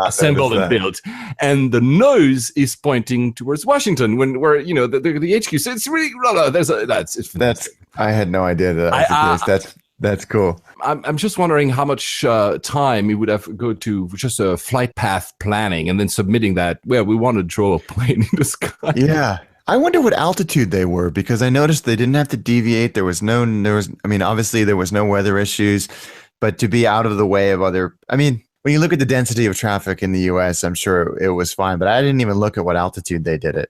assembled and built, and the nose is pointing towards Washington, where the HQ. So it's really that's. I had no idea that was the case. That's cool. I'm just wondering how much time we would have to go to just a flight path planning and then submitting that. Well, we want to draw a plane in the sky. Yeah. I wonder what altitude they were, because I noticed they didn't have to deviate. Obviously there was no weather issues, but to be out of the way of when you look at the density of traffic in the US, I'm sure it was fine, but I didn't even look at what altitude they did it.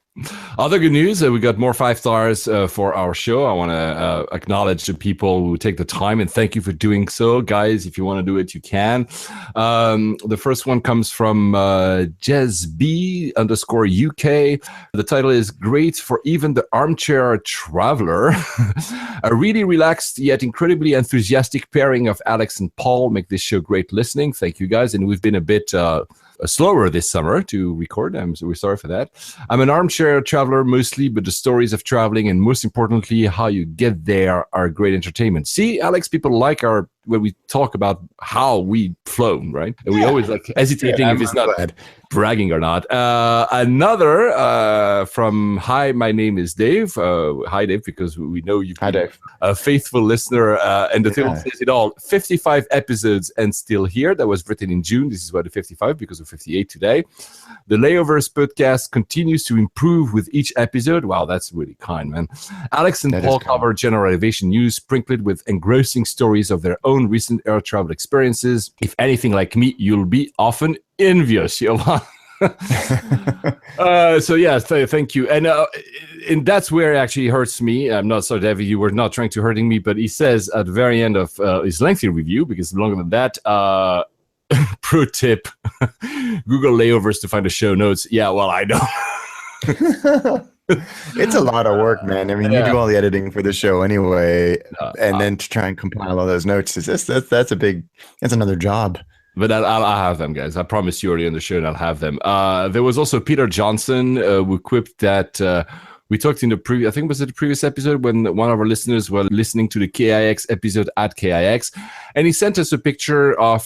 Other good news, we got more 5 stars for our show. I want to acknowledge the people who take the time, and thank you for doing so. Guys, if you want to do it, you can. The first one comes from JezB_UK. The title is Great for Even the Armchair Traveler. A really relaxed yet incredibly enthusiastic pairing of Alex and Paul make this show great listening. Thank you, guys. And we've been a bit slower this summer to record. We're sorry for that. I'm an armchair traveler mostly, but the stories of traveling and most importantly, how you get there are great entertainment. See, Alex, people like when we talk about how we flown, right? And we always hesitating if it's not bragging or not. Another from Hi, my name is Dave. Hi, Dave, because we know you've been a faithful listener. And the title says it all. 55 episodes and still here. That was written in June. This is about the 55 because of 58 today. The Layovers podcast continues to improve with each episode. Wow, that's really kind, man. Alex and Paul cover general aviation news, sprinkled with engrossing stories of their own recent air travel experiences. If anything like me, you'll be often envious. So yes, thank you. And that's where it actually hurts me. I'm not so heavy. You were not trying to hurting me, but he says at the very end of his lengthy review, because longer than that, pro tip, Google Layovers to find the show notes. Yeah, well, I know. It's a lot of work, man. I mean, you do all the editing for the show anyway, and then to try and compile all those notes, that's another job. But I'll have them, guys. I promise you earlier in the show, and I'll have them. There was also Peter Johnson who quipped that we talked in the previous, I think was it the previous episode, when one of our listeners were listening to the KIX episode at KIX, and he sent us a picture of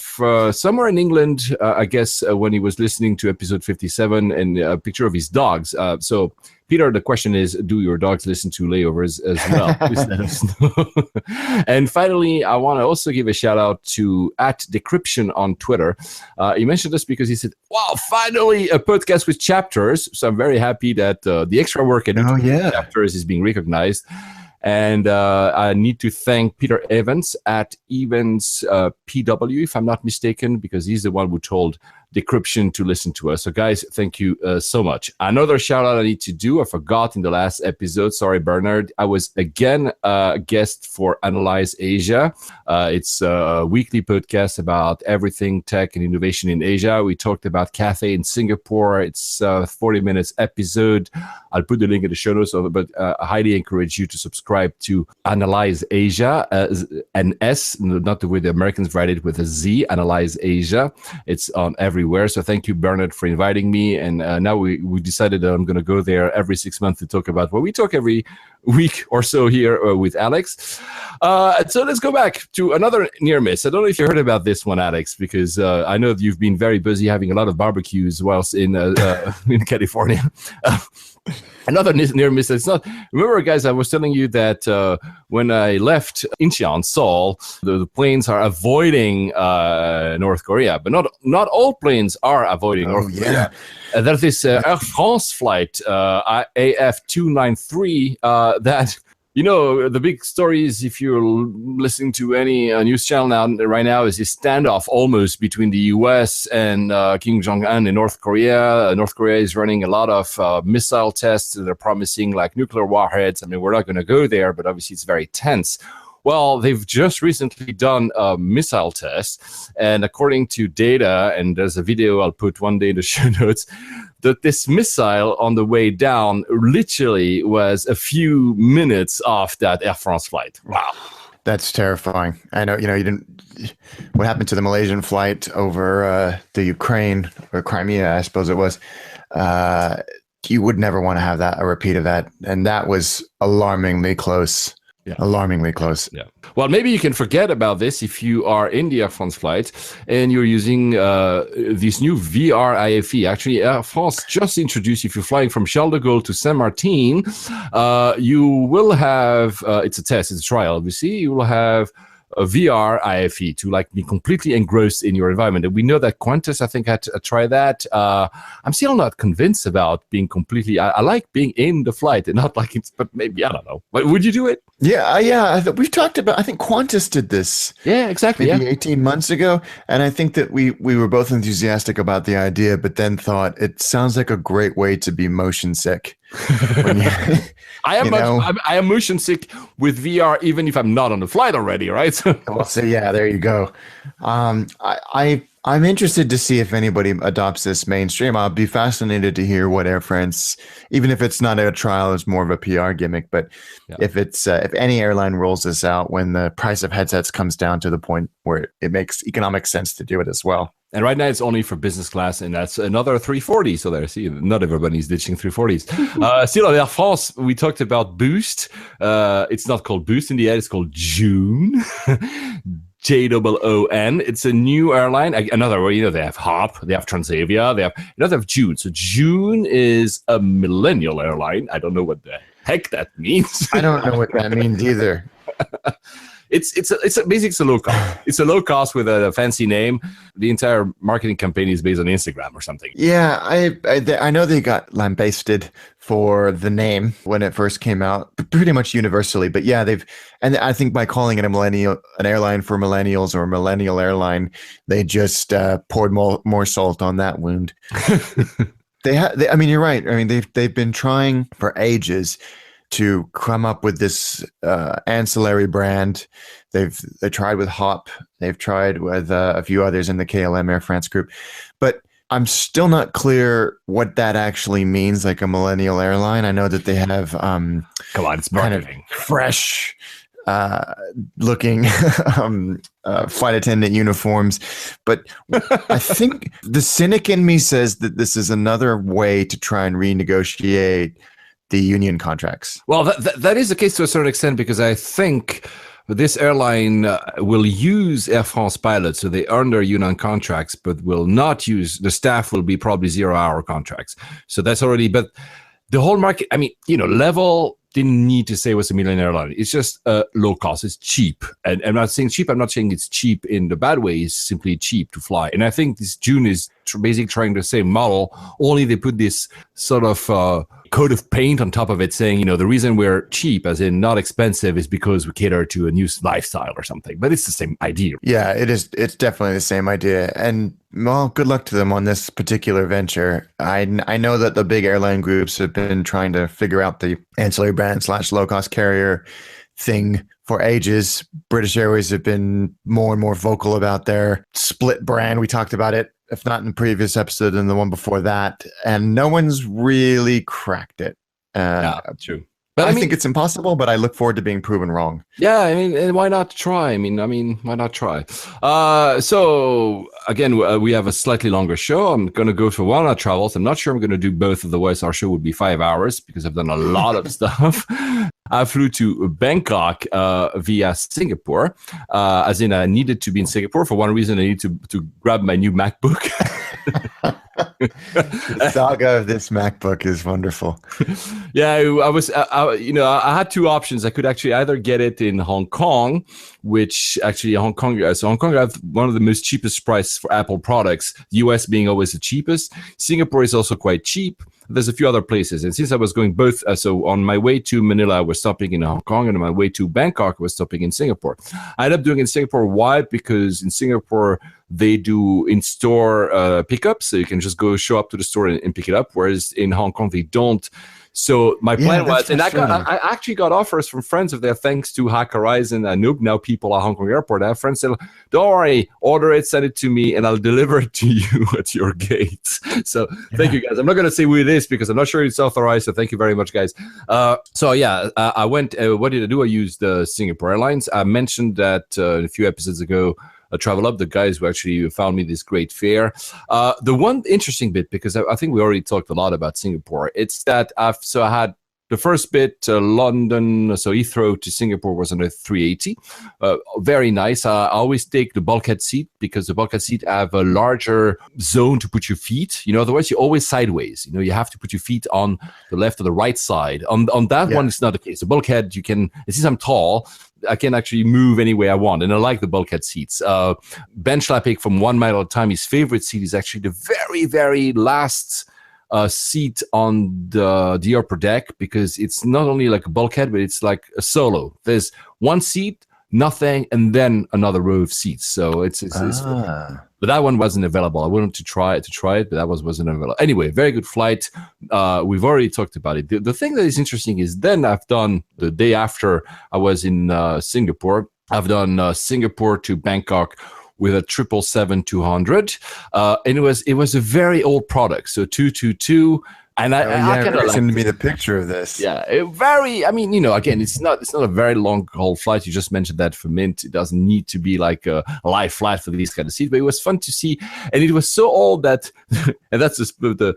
somewhere in England, I guess, when he was listening to episode 57, and a picture of his dogs. So Peter, the question is, do your dogs listen to Layovers as well? Please let us know. And finally, I want to also give a shout out to @Decryption on Twitter. He mentioned this because he said, wow, finally a podcast with chapters. So I'm very happy that the extra work I do with chapters is being recognized. And I need to thank Peter Evans @Evans PW, if I'm not mistaken, because he's the one who told Decryption to listen to us. So guys, thank you so much. Another shout out I need to do, I forgot in the last episode, sorry Bernard, I was again a guest for AnalyseAsia. It's a weekly podcast about everything tech and innovation in Asia. We talked about Cathay in Singapore. It's a 40 minutes episode. I'll put the link in the show notes, but I highly encourage you to subscribe to AnalyseAsia, an S, not the way the Americans write it, with a Z, AnalyseAsia. It's on everywhere. So thank you, Bernard, for inviting me. And now we decided that I'm going to go there every 6 months to talk about what we talk every week or so here with Alex. So let's go back to another near miss. I don't know if you heard about this one, Alex, because I know that you've been very busy having a lot of barbecues whilst in California. Another near miss. It's not. Remember, guys, I was telling you that when I left Incheon, Seoul, the planes are avoiding North Korea, but not all planes are avoiding North Korea. There's this Air France flight, AF293, that You know, the big story is, if you're listening to any news channel right now, is this standoff almost between the US and Kim Jong-un in North Korea. North Korea is running a lot of missile tests. They're promising like nuclear warheads. I mean, we're not going to go there, but obviously it's very tense. Well, they've just recently done a missile test, and according to data, and there's a video I'll put one day in the show notes, that this missile on the way down literally was a few minutes off that Air France flight. Wow. That's terrifying. I know, you didn't, what happened to the Malaysian flight over the Ukraine or Crimea, I suppose it was. You would never want to have a repeat of that. And that was alarmingly close. Yeah. Alarmingly close. Yeah. Well, maybe you can forget about this if you are in the Air France flight and you're using this new VR IFE. Actually, Air France just introduced, if you're flying from Charles de Gaulle to Saint-Martin, you will have, it's a test, it's a trial, obviously, you will have a VR IFE to like be completely engrossed in your environment. And we know that Qantas, I think, had to try that. I'm still not convinced about being completely, I like being in the flight and not like it's, but maybe, I don't know. But would you do it? Yeah. We've talked about, I think Qantas did this. Yeah, exactly. Maybe 18 months ago. And I think that we were both enthusiastic about the idea, but then thought it sounds like a great way to be motion sick. I am motion sick with VR, even if I'm not on the flight already, right? So yeah, there you go. I'm interested to see if anybody adopts this mainstream. I'll be fascinated to hear what Air France, even if it's not a trial, it's more of a PR gimmick. But if any airline rolls this out when the price of headsets comes down to the point where it makes economic sense to do it as well. And right now it's only for business class, and that's another 340. So there, see, not everybody's ditching 340s. Still on Air France, we talked about Boost. It's not called Boost in the end; it's called Joon. JOON. It's a new airline. Another way, they have Hop, they have Transavia, they have Joon. So Joon is a millennial airline. I don't know what the heck that means. I don't know what that means either. It's a low cost. It's a low cost with a fancy name. The entire marketing campaign is based on Instagram or something. Yeah, I know they got lambasted for the name when it first came out, pretty much universally. But yeah, and I think by calling it an airline for millennials or a millennial airline, they just poured more salt on that wound. I mean, you're right. I mean, they've been trying for ages to come up with this ancillary brand. They tried with Hop. They've tried with a few others in the KLM Air France group. But I'm still not clear what that actually means, like a millennial airline. I know that they have come on, it's marketing. Kind of fresh looking flight attendant uniforms. But I think the cynic in me says that this is another way to try and renegotiate the union contracts. Well, that is the case to a certain extent, because I think this airline will use Air France pilots, so they earn their union contracts, but will not use, the staff will be probably 0-hour contracts. So that's already, but the whole market, I mean, Level didn't need to say it was a million airline. It's just low cost. It's cheap. And I'm not saying cheap. I'm not saying it's cheap in the bad way. It's simply cheap to fly. And I think this Joon is basically trying the same model, only they put this sort of coat of paint on top of it saying, the reason we're cheap, as in not expensive, is because we cater to a new lifestyle or something. But it's the same idea. Yeah, it is. It's definitely the same idea. And well, good luck to them on this particular venture. I know that the big airline groups have been trying to figure out the ancillary brand / low cost carrier thing for ages. British Airways have been more and more vocal about their split brand. We talked about it, if not in the previous episode and the one before that, and no one's really cracked it. Yeah, true. But I think it's impossible, but I look forward to being proven wrong. Yeah, I mean, why not try? I mean, why not try? So again, we have a slightly longer show. I'm going to go for one of our travels. I'm not sure I'm going to do both, otherwise our show would be 5 hours, because I've done a lot of stuff. I flew to Bangkok via Singapore, as in I needed to be in Singapore. For one reason, I need to grab my new MacBook. The saga of this MacBook is wonderful. Yeah, I had two options. I could actually either get it in Hong Kong, which actually Hong Kong have one of the most cheapest price for Apple products, the US being always the cheapest. Singapore is also quite cheap. There's a few other places. And since I was going both, so on my way to Manila, I was stopping in Hong Kong, and on my way to Bangkok, I was stopping in Singapore. I ended up doing in Singapore. Why? Because in Singapore, they do in-store pickups, so you can just go show up to the store and pick it up, whereas in Hong Kong, they don't. So my plan was, and I actually got offers from friends of theirs, thanks to Hack Horizon and Noob, now people at Hong Kong Airport. I have friends said, don't worry, order it, send it to me, and I'll deliver it to you at your gate. So thank you, guys. I'm not going to say who it is because I'm not sure it's authorized, so thank you very much, guys. I went, what did I do? I used Singapore Airlines. I mentioned that a few episodes ago, Travel Up, the guys who actually found me this great fare. The one interesting bit, because I think we already talked a lot about Singapore, it's that I had the first bit, London, so Heathrow to Singapore was on a 380. Very nice. I always take the bulkhead seat because the bulkhead seat have a larger zone to put your feet. Otherwise you're always sideways. You have to put your feet on the left or the right side. On that one, it's not the case. The bulkhead, you can, since I'm tall, I can actually move any way I want, and I like the bulkhead seats. Ben Schlappig from 1 Mile at a Time, his favorite seat is actually the very, very last seat on the upper deck, because it's not only like a bulkhead, but it's like a solo. There's one seat, nothing, and then another row of seats. So it's but that one wasn't available. I wanted to try it, but that wasn't available. Anyway, very good flight. We've already talked about it. The thing that is interesting is then I've done, the day after I was in Singapore, I've done Singapore to Bangkok with a 777-200. And it was a very old product. So 222. And I kind of send me the picture of this. Yeah, again, it's not a very long haul flight. You just mentioned that for Mint, it doesn't need to be like a live flight for these kind of seats, but it was fun to see. And it was so old that, and that's just the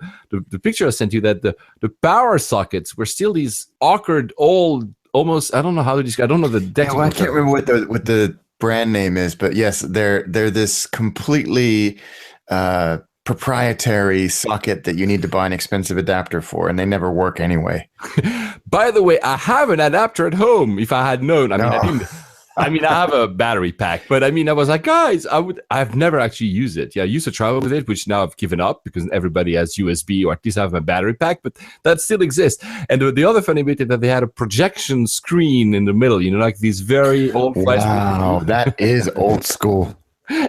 picture I sent you, that the power sockets were still these awkward old, almost, I don't know how to describe. I don't know the technical. I can't remember what the brand name is, but yes, they're this completely proprietary socket that you need to buy an expensive adapter for, and they never work anyway. By the way, I have an adapter at home. If I had known, I have a battery pack, but I was like, guys, I've never actually used it. Yeah, I used to travel with it, which now I've given up because everybody has USB, or at least I have a battery pack, but that still exists. And the other funny bit is that they had a projection screen in the middle, like these very old flights. Wow, that is old school.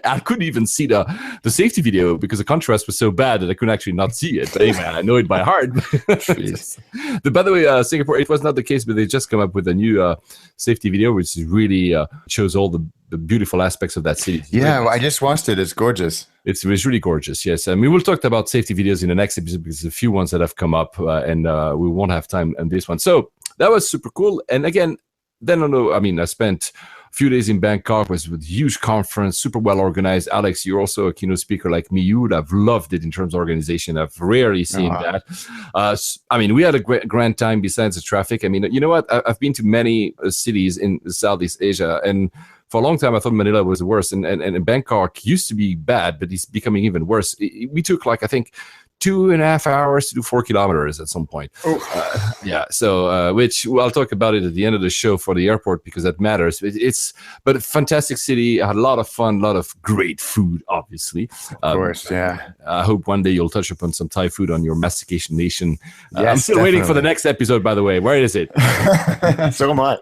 I couldn't even see the safety video because the contrast was so bad that I couldn't actually not see it. But anyway, I know it by heart. By the way, Singapore, it was not the case, but they just come up with a new safety video, which really shows all the beautiful aspects of that city. Yeah, I just watched it. It's gorgeous. It's really gorgeous, yes. And we will talk about safety videos in the next episode because there's a few ones that have come up, and we won't have time on this one. So that was super cool. And again, I spent few days in Bangkok, was with huge conference, super well organized. Alex, you're also a keynote speaker like me. You would have loved it in terms of organization. I've rarely seen that. We had a grand time besides the traffic. You know what? I've been to many cities in Southeast Asia, and for a long time, I thought Manila was the worst. And Bangkok used to be bad, but it's becoming even worse. We took, I think, 2.5 hours to do 4 kilometers at some point. Which I'll talk about it at the end of the show for the airport because that matters. But a fantastic city. I had a lot of fun, a lot of great food, obviously. Of course, yeah. I hope one day you'll touch upon some Thai food on your Mastication Nation. Yes, I'm still waiting for the next episode, by the way. Where is it? So am I.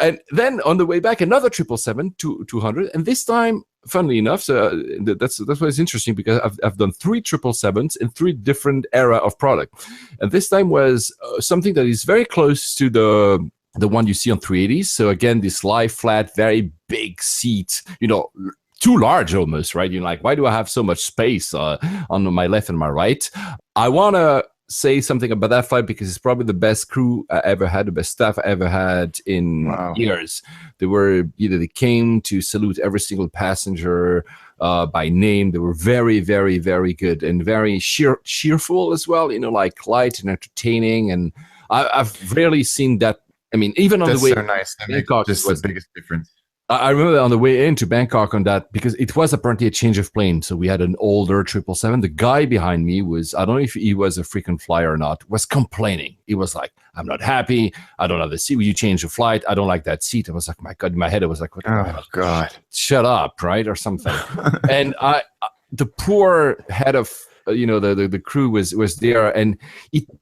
And then on the way back, another 777-200, and this time, funnily enough, so that's why it's interesting because I've done 3 777s in 3 different era of product, and this time was something that is very close to the one you see on 380s. So again, this lie flat, very big seat, too large almost, right? You're like, why do I have so much space on my left and my right? I want to say something about that flight because it's probably the best crew I ever had, the best staff I ever had in years. They came to salute every single passenger by name. They were very, very, very good and very cheerful as well, like light and entertaining. And I've rarely seen that. Even on the way, so nice. Bangkok just the biggest difference. I remember on the way into Bangkok on that, because it was apparently a change of plane. So we had an older 777. The guy behind me was, I don't know if he was a frequent flyer or not, was complaining. He was like, I'm not happy. I don't have the seat. Will you change the flight? I don't like that seat. I was like, my God, in my head, I was like, what? Oh, God. Shut up, right? Or something. And the poor head of the crew was there, and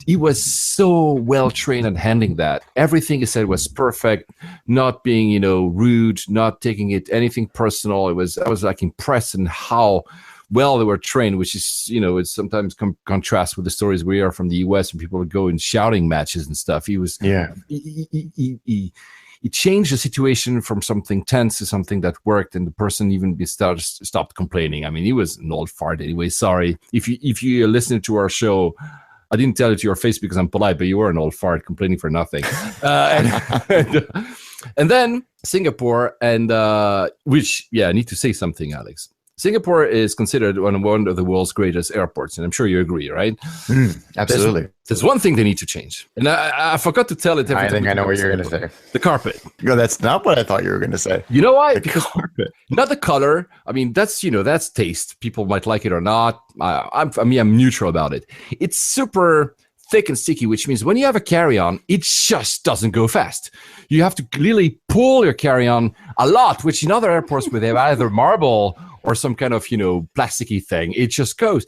he was so well trained in handling that. Everything he said was perfect, not being rude, not taking it anything personal. I was like impressed in how well they were trained, which is it sometimes contrasts with the stories we are from the US when people would go in shouting matches and stuff. He was he changed the situation from something tense to something that worked, and the person even stopped complaining. I mean, he was an old fart anyway. Sorry if you listening to our show. I didn't tell it to your face because I'm polite, but you were an old fart complaining for nothing. And then Singapore, and which I need to say something, Alex. Singapore is considered one of the world's greatest airports, and I'm sure you agree, right? Absolutely. There's one thing they need to change, and I forgot to tell it. I think I know what you're going to say. The carpet. No, that's not what I thought you were going to say. You know why? The carpet. Not the color. I mean, that's taste. People might like it or not. I'm neutral about it. It's super thick and sticky, which means when you have a carry-on, it just doesn't go fast. You have to really pull your carry-on a lot, which in other airports where they have either marble or some kind of, plasticky thing, it just goes.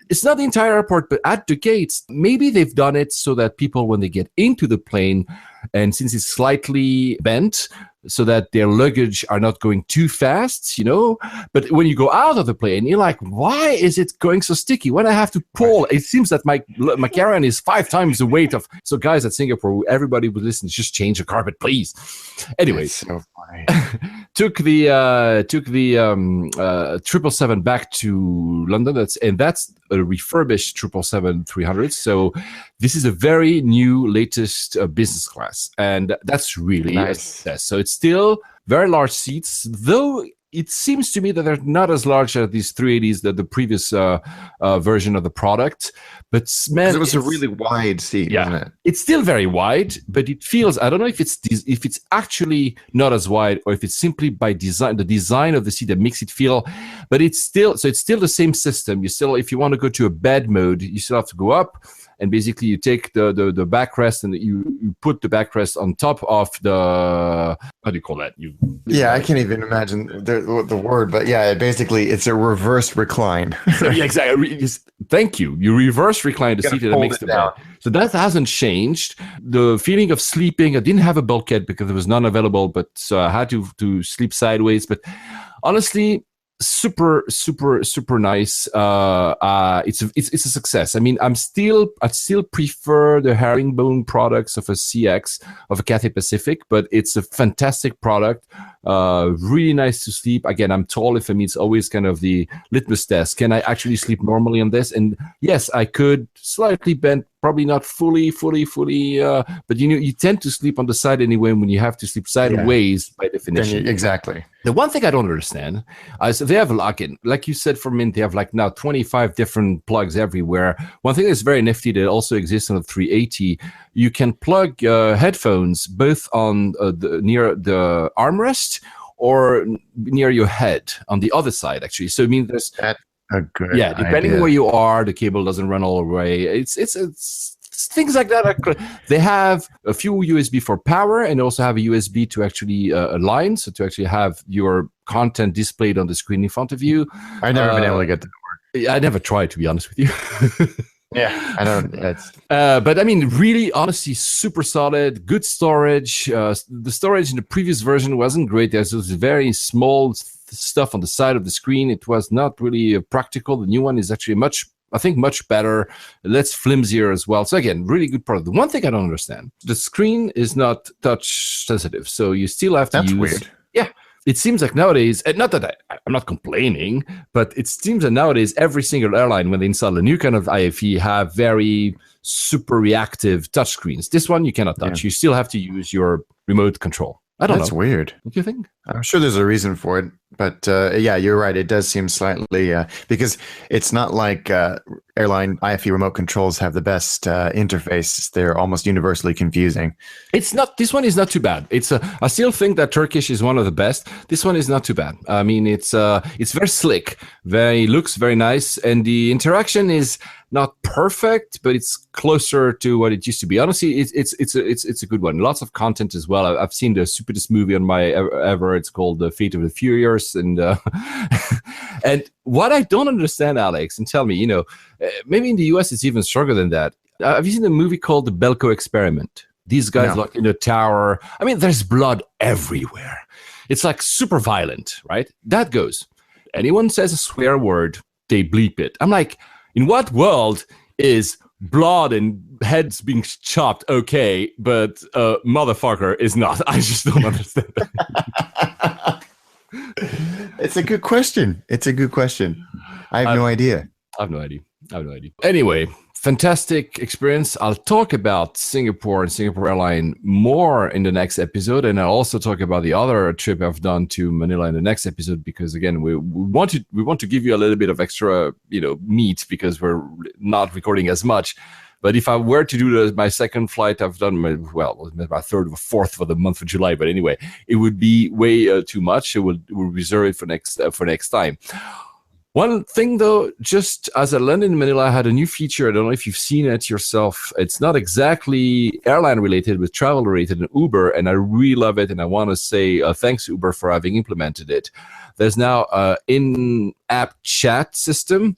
It's not the entire airport, but at the gates, maybe they've done it so that people, when they get into the plane, and since it's slightly bent, so that their luggage are not going too fast, But when you go out of the plane, you're like, why is it going so sticky? When I have to pull, it seems that my carry-on is 5 times the weight of. So guys at Singapore, everybody would listen, just change the carpet, please. Anyway, That's so funny. took the 777 back to London. That's a refurbished 777-300. So this is a very new, latest business class, and that's really nice. A success. So it's still very large seats, though. It seems to me that they're not as large as these 380s, the previous version of the product. But man, it was a really wide seat, wasn't it? It's still very wide, but it feels. I don't know if it's actually not as wide, or if it's simply by design, the design of the seat that makes it feel. But it's still the same system. You still, if you want to go to a bed mode, you still have to go up. And basically, you take the backrest and you put the backrest on top of the, how do you call that? I can't even imagine the word, but basically it's a reverse recline. Exactly. Thank you. You reverse recline the seat that makes the bed. So that hasn't changed. The feeling of sleeping, I didn't have a bulkhead because there was none available, but so I had to sleep sideways. But honestly, super nice. It's a success. I mean, I still prefer the herringbone products of a CX, of a Cathay Pacific, but it's a fantastic product. Really nice to sleep. Again, I'm tall. For me, it's always kind of the litmus test. Can I actually sleep normally on this? And yes, I could slightly bend, probably not fully, but you tend to sleep on the side anyway when you have to sleep sideways by definition. Exactly. The one thing I don't understand is they have, like you said, for Mint, they have now 25 different plugs everywhere. One thing that's very nifty that also exists on the 380, you can plug headphones both on near the armrest or near your head on the other side, actually. So I mean, there's a good depending on where you are, the cable doesn't run all the way. It's things like that. They have a few USB for power, and also have a USB to actually align, so to actually have your content displayed on the screen in front of you. I've never been able to get that to work. I never tried, to be honest with you. I don't. That's. But I mean, really, honestly, super solid. Good storage. The storage in the previous version wasn't great. There's this very small stuff on the side of the screen. It was not really practical. The new one is actually much better, less flimsier as well. So again, really good product. The one thing I don't understand, the screen is not touch sensitive, so you still have to use. That's weird. Yeah. It seems like nowadays, and not that I'm not complaining, but it seems that nowadays every single airline, when they install a new kind of IFE, have very super reactive touchscreens. This one you cannot touch. You still have to use your remote control. I don't know. That's weird. What do you think? I'm sure there's a reason for it, but you're right. It does seem slightly because it's not like airline IFE remote controls have the best interface. They're almost universally confusing. It's not. This one is not too bad. I still think that Turkish is one of the best. This one is not too bad. I mean, it's very slick. Looks very nice, and the interaction is not perfect, but it's closer to what it used to be. Honestly, it's a good one. Lots of content as well. I've seen the stupidest movie on my ever somewhere. It's called The Fate of the Furious. And and what I don't understand, Alex, and tell me, maybe in the US it's even stronger than that. Have you seen a movie called The Belko Experiment? These guys locked in a tower. I mean, there's blood everywhere. It's like super violent, right? That goes. Anyone says a swear word, they bleep it. I'm like, in what world is blood and heads being chopped okay, but motherfucker is not? I just don't understand that. It's a good question. I have no idea. I have no idea. Anyway, fantastic experience. I'll talk about Singapore and Singapore Airlines more in the next episode, and I'll also talk about the other trip I've done to Manila in the next episode, because again, we want to give you a little bit of extra meat, because we're not recording as much. But if I were to do my second flight, I've done my third or fourth for the month of July. But anyway, it would be way too much. We'll reserve it for next time. One thing, though, just as I landed in Manila, I had a new feature. I don't know if you've seen it yourself. It's not exactly airline-related, but travel-related in Uber, and I really love it. And I want to say thanks, Uber, for having implemented it. There's now an in-app chat system.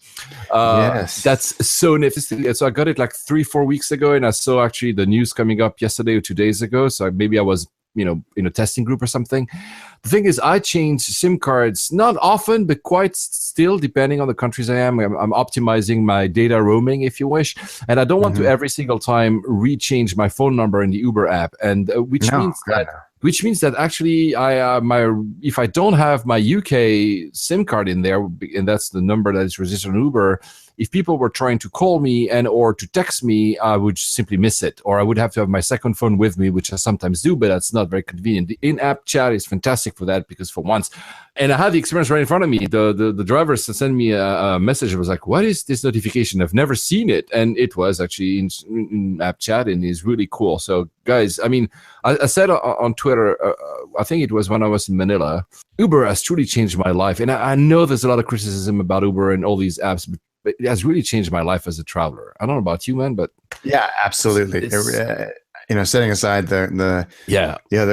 Yes. That's so nifty. So I got it like 3-4 weeks ago, and I saw actually the news coming up yesterday or 2 days ago. So maybe I was in a testing group or something. The thing is, I change SIM cards, not often, but quite still, depending on the countries I am. I'm optimizing my data roaming, if you wish. And I don't want to every single time rechange my phone number in the Uber app. And which means that actually if I don't have my UK SIM card in there, and that's the number that is registered on Uber, if people were trying to call me or to text me, I would simply miss it, or I would have to have my second phone with me, which I sometimes do, but that's not very convenient. The in-app chat is fantastic for that, because for once, and I had the experience right in front of me. The driver sent me a message. I was like, "What is this notification? I've never seen it," and it was actually in-app chat, and it's really cool. So, guys, I mean, I said on Twitter, I think it was when I was in Manila, Uber has truly changed my life, and I know there's a lot of criticism about Uber and all these apps, but it has really changed my life as a traveler. I don't know about you, man, but yeah, absolutely. Setting aside the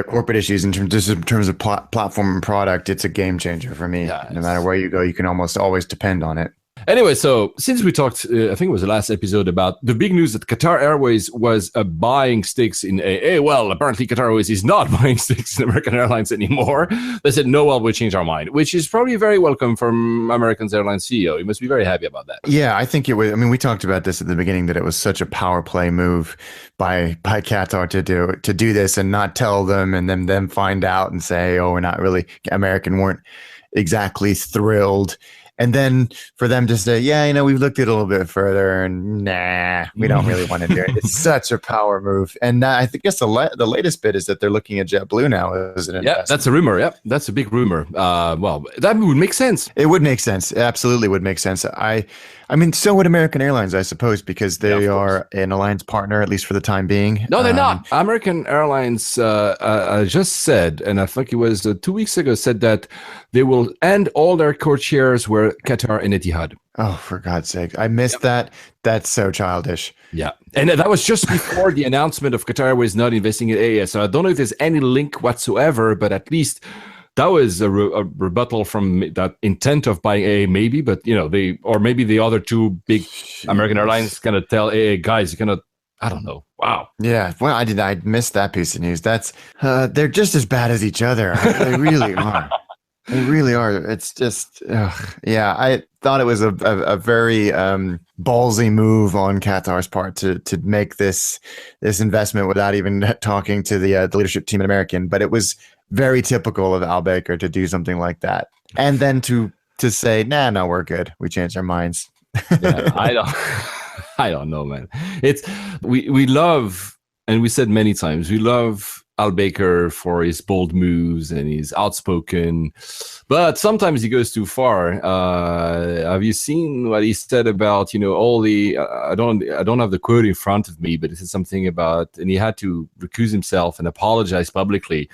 corporate issues in terms of platform and product, it's a game changer for me. No matter where you go, you can almost always depend on it. Anyway, so since we talked, I think it was the last episode, about the big news that Qatar Airways was buying stakes in AA. Well, apparently Qatar Airways is not buying stakes in American Airlines anymore. They said, no, well, we changed our mind, which is probably very welcome from American Airlines CEO. You must be very happy about that. Yeah, I think it was. I mean, we talked about this at the beginning, that it was such a power play move by Qatar to do this and not tell them, and then them find out and say, oh, we're not really, American weren't exactly thrilled. And then for them to say, yeah, we've looked at it a little bit further, and nah, we don't really want to do it. It's such a power move. And I guess the latest bit is that they're looking at JetBlue now as an investment. Yeah, that's a rumor. Yeah, that's a big rumor. Well, that would make sense. It would make sense. It absolutely would make sense. I mean, so would American Airlines, I suppose, because they are an alliance partner, at least for the time being. No, they're not. American Airlines just said, and I think it was 2 weeks ago, said that they will end all their code shares with Qatar and Etihad. Oh, for God's sake. I missed that. That's so childish. Yeah. And that was just before the announcement of Qatar Airways not investing in AA. So I don't know if there's any link whatsoever, but at least that was a rebuttal from that intent of buying AA, maybe. But, or maybe the other two big American airlines going to tell AA, guys, you're going to, I don't know. Wow. Yeah. Well, I missed that piece of news. That's, they're just as bad as each other. They really are. They really are. It's just, yeah. I thought it was a very ballsy move on Qatar's part to make this investment without even talking to the leadership team at American. But it was very typical of Al Baker to do something like that, and then to say, nah, no, we're good. We changed our minds. Yeah, I don't know, man. It's we love, and we said many times, we love Al Baker for his bold moves and he's outspoken, but sometimes he goes too far. Have you seen what he said about, all the, I don't have the quote in front of me, but it said something about, and he had to recuse himself and apologize publicly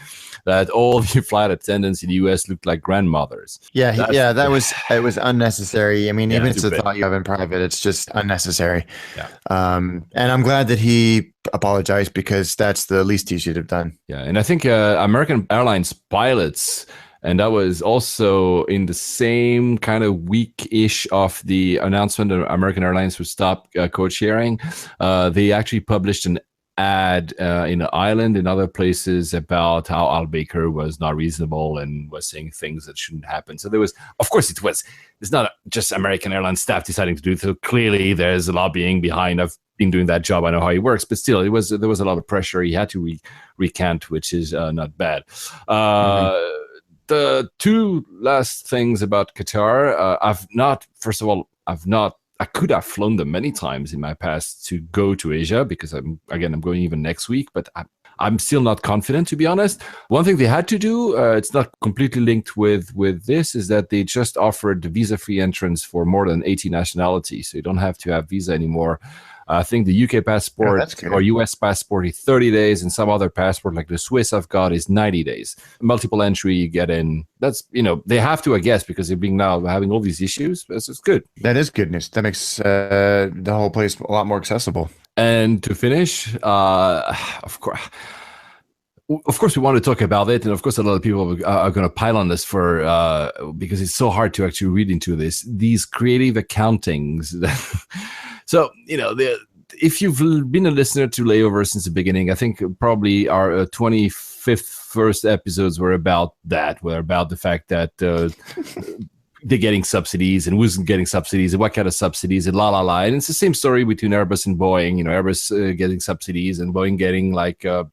that all the flight attendants in the US looked like grandmothers. Yeah. It was unnecessary. I mean, even if it's a thought you have in private, it's just unnecessary. Yeah. And I'm glad that he apologize, because that's the least he should have done. Yeah, and I think American Airlines pilots, and that was also in the same kind of week-ish of the announcement that American Airlines would stop code sharing. They actually published an ad in Ireland and other places about how Al Baker was not reasonable and was saying things that shouldn't happen. So there was, of course, it's not just American Airlines staff deciding to do it. So clearly there's lobbying behind. I've been doing that job. I know how he works, but still there was a lot of pressure. He had to recant, which is not bad. The two last things about Qatar, I could have flown them many times in my past to go to Asia, because I'm going even next week, but I'm still not confident, to be honest. One thing they had to do, it's not completely linked with this, is that they just offered visa-free entrance for more than 80 nationalities, so you don't have to have visa anymore. I think the UK passport or US passport is 30 days, and some other passport like the Swiss I've got is 90 days. Multiple entry, you get in. That's, they have to, I guess, because they're now having all these issues. This is good. That is good news. That makes the whole place a lot more accessible. And to finish, of course, we want to talk about it, and of course, a lot of people are going to pile on this because it's so hard to actually read into these creative accountings. So, if you've been a listener to Layovers since the beginning, I think probably our 25th first episodes were about that. Were about the fact that they're getting subsidies and who's getting subsidies and what kind of subsidies and la. And it's the same story between Airbus and Boeing. Airbus getting subsidies and Boeing getting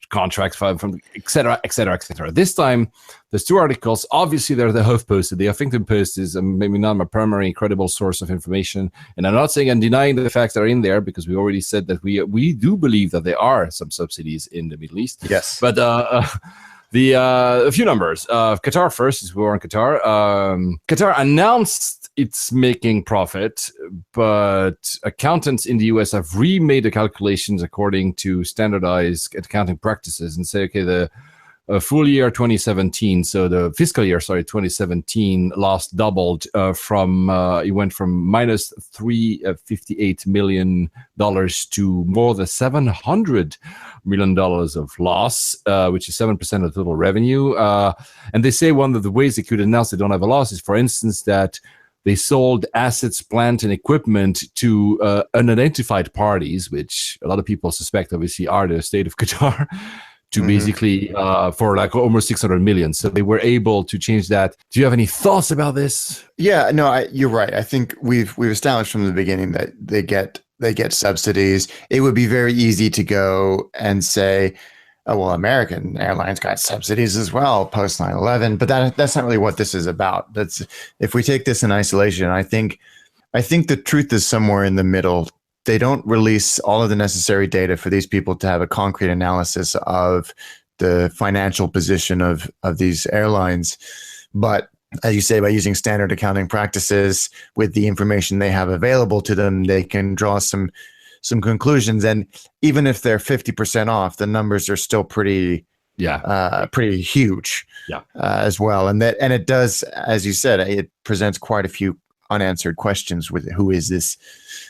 contracts from et cetera, et cetera, et cetera. This time, there's two articles. Obviously, they're the HuffPost. The Huffington Post is maybe not my primary credible source of information. And I'm not saying I'm denying the facts that are in there, because we already said that we do believe that there are some subsidies in the Middle East. Yes. But a few numbers. Qatar first, as we were in Qatar. Qatar announced it's making profit, but accountants in the US have remade the calculations according to standardized accounting practices and say, okay, the full year 2017, so the fiscal year, 2017 loss doubled it went from minus $358 million to more than $700 million of loss, which is 7% of total revenue. And they say one of the ways they could announce they don't have a loss is, for instance, that they sold assets, plant, and equipment to unidentified parties, which a lot of people suspect, obviously, are the state of Qatar, to basically for almost 600 million. So they were able to change that. Do you have any thoughts about this? Yeah, no, you're right. I think we've established from the beginning that they get subsidies. It would be very easy to go and say, oh, well, American Airlines got subsidies as well post 9/11, but that's not really what this is about. If we take this in isolation, I think the truth is somewhere in the middle. They don't release all of the necessary data for these people to have a concrete analysis of the financial position of these airlines. But as you say, by using standard accounting practices with the information they have available to them, they can draw some conclusions. And even if they're 50% off, the numbers are still pretty huge as well. And it does, as you said, it presents quite a few unanswered questions with who is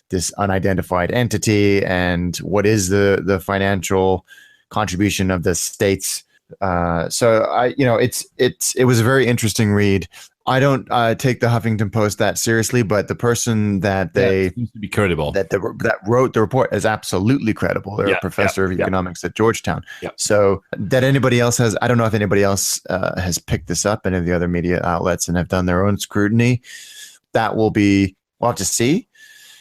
this unidentified entity and what is the financial contribution of the states. So it was a very interesting read. I don't take the Huffington Post that seriously, but the person that seems to be credible that wrote the report is absolutely credible. They're a professor of economics at Georgetown. So that anybody else has, I don't know if anybody else has picked this up, any of the other media outlets, and have done their own scrutiny. That we'll have to see.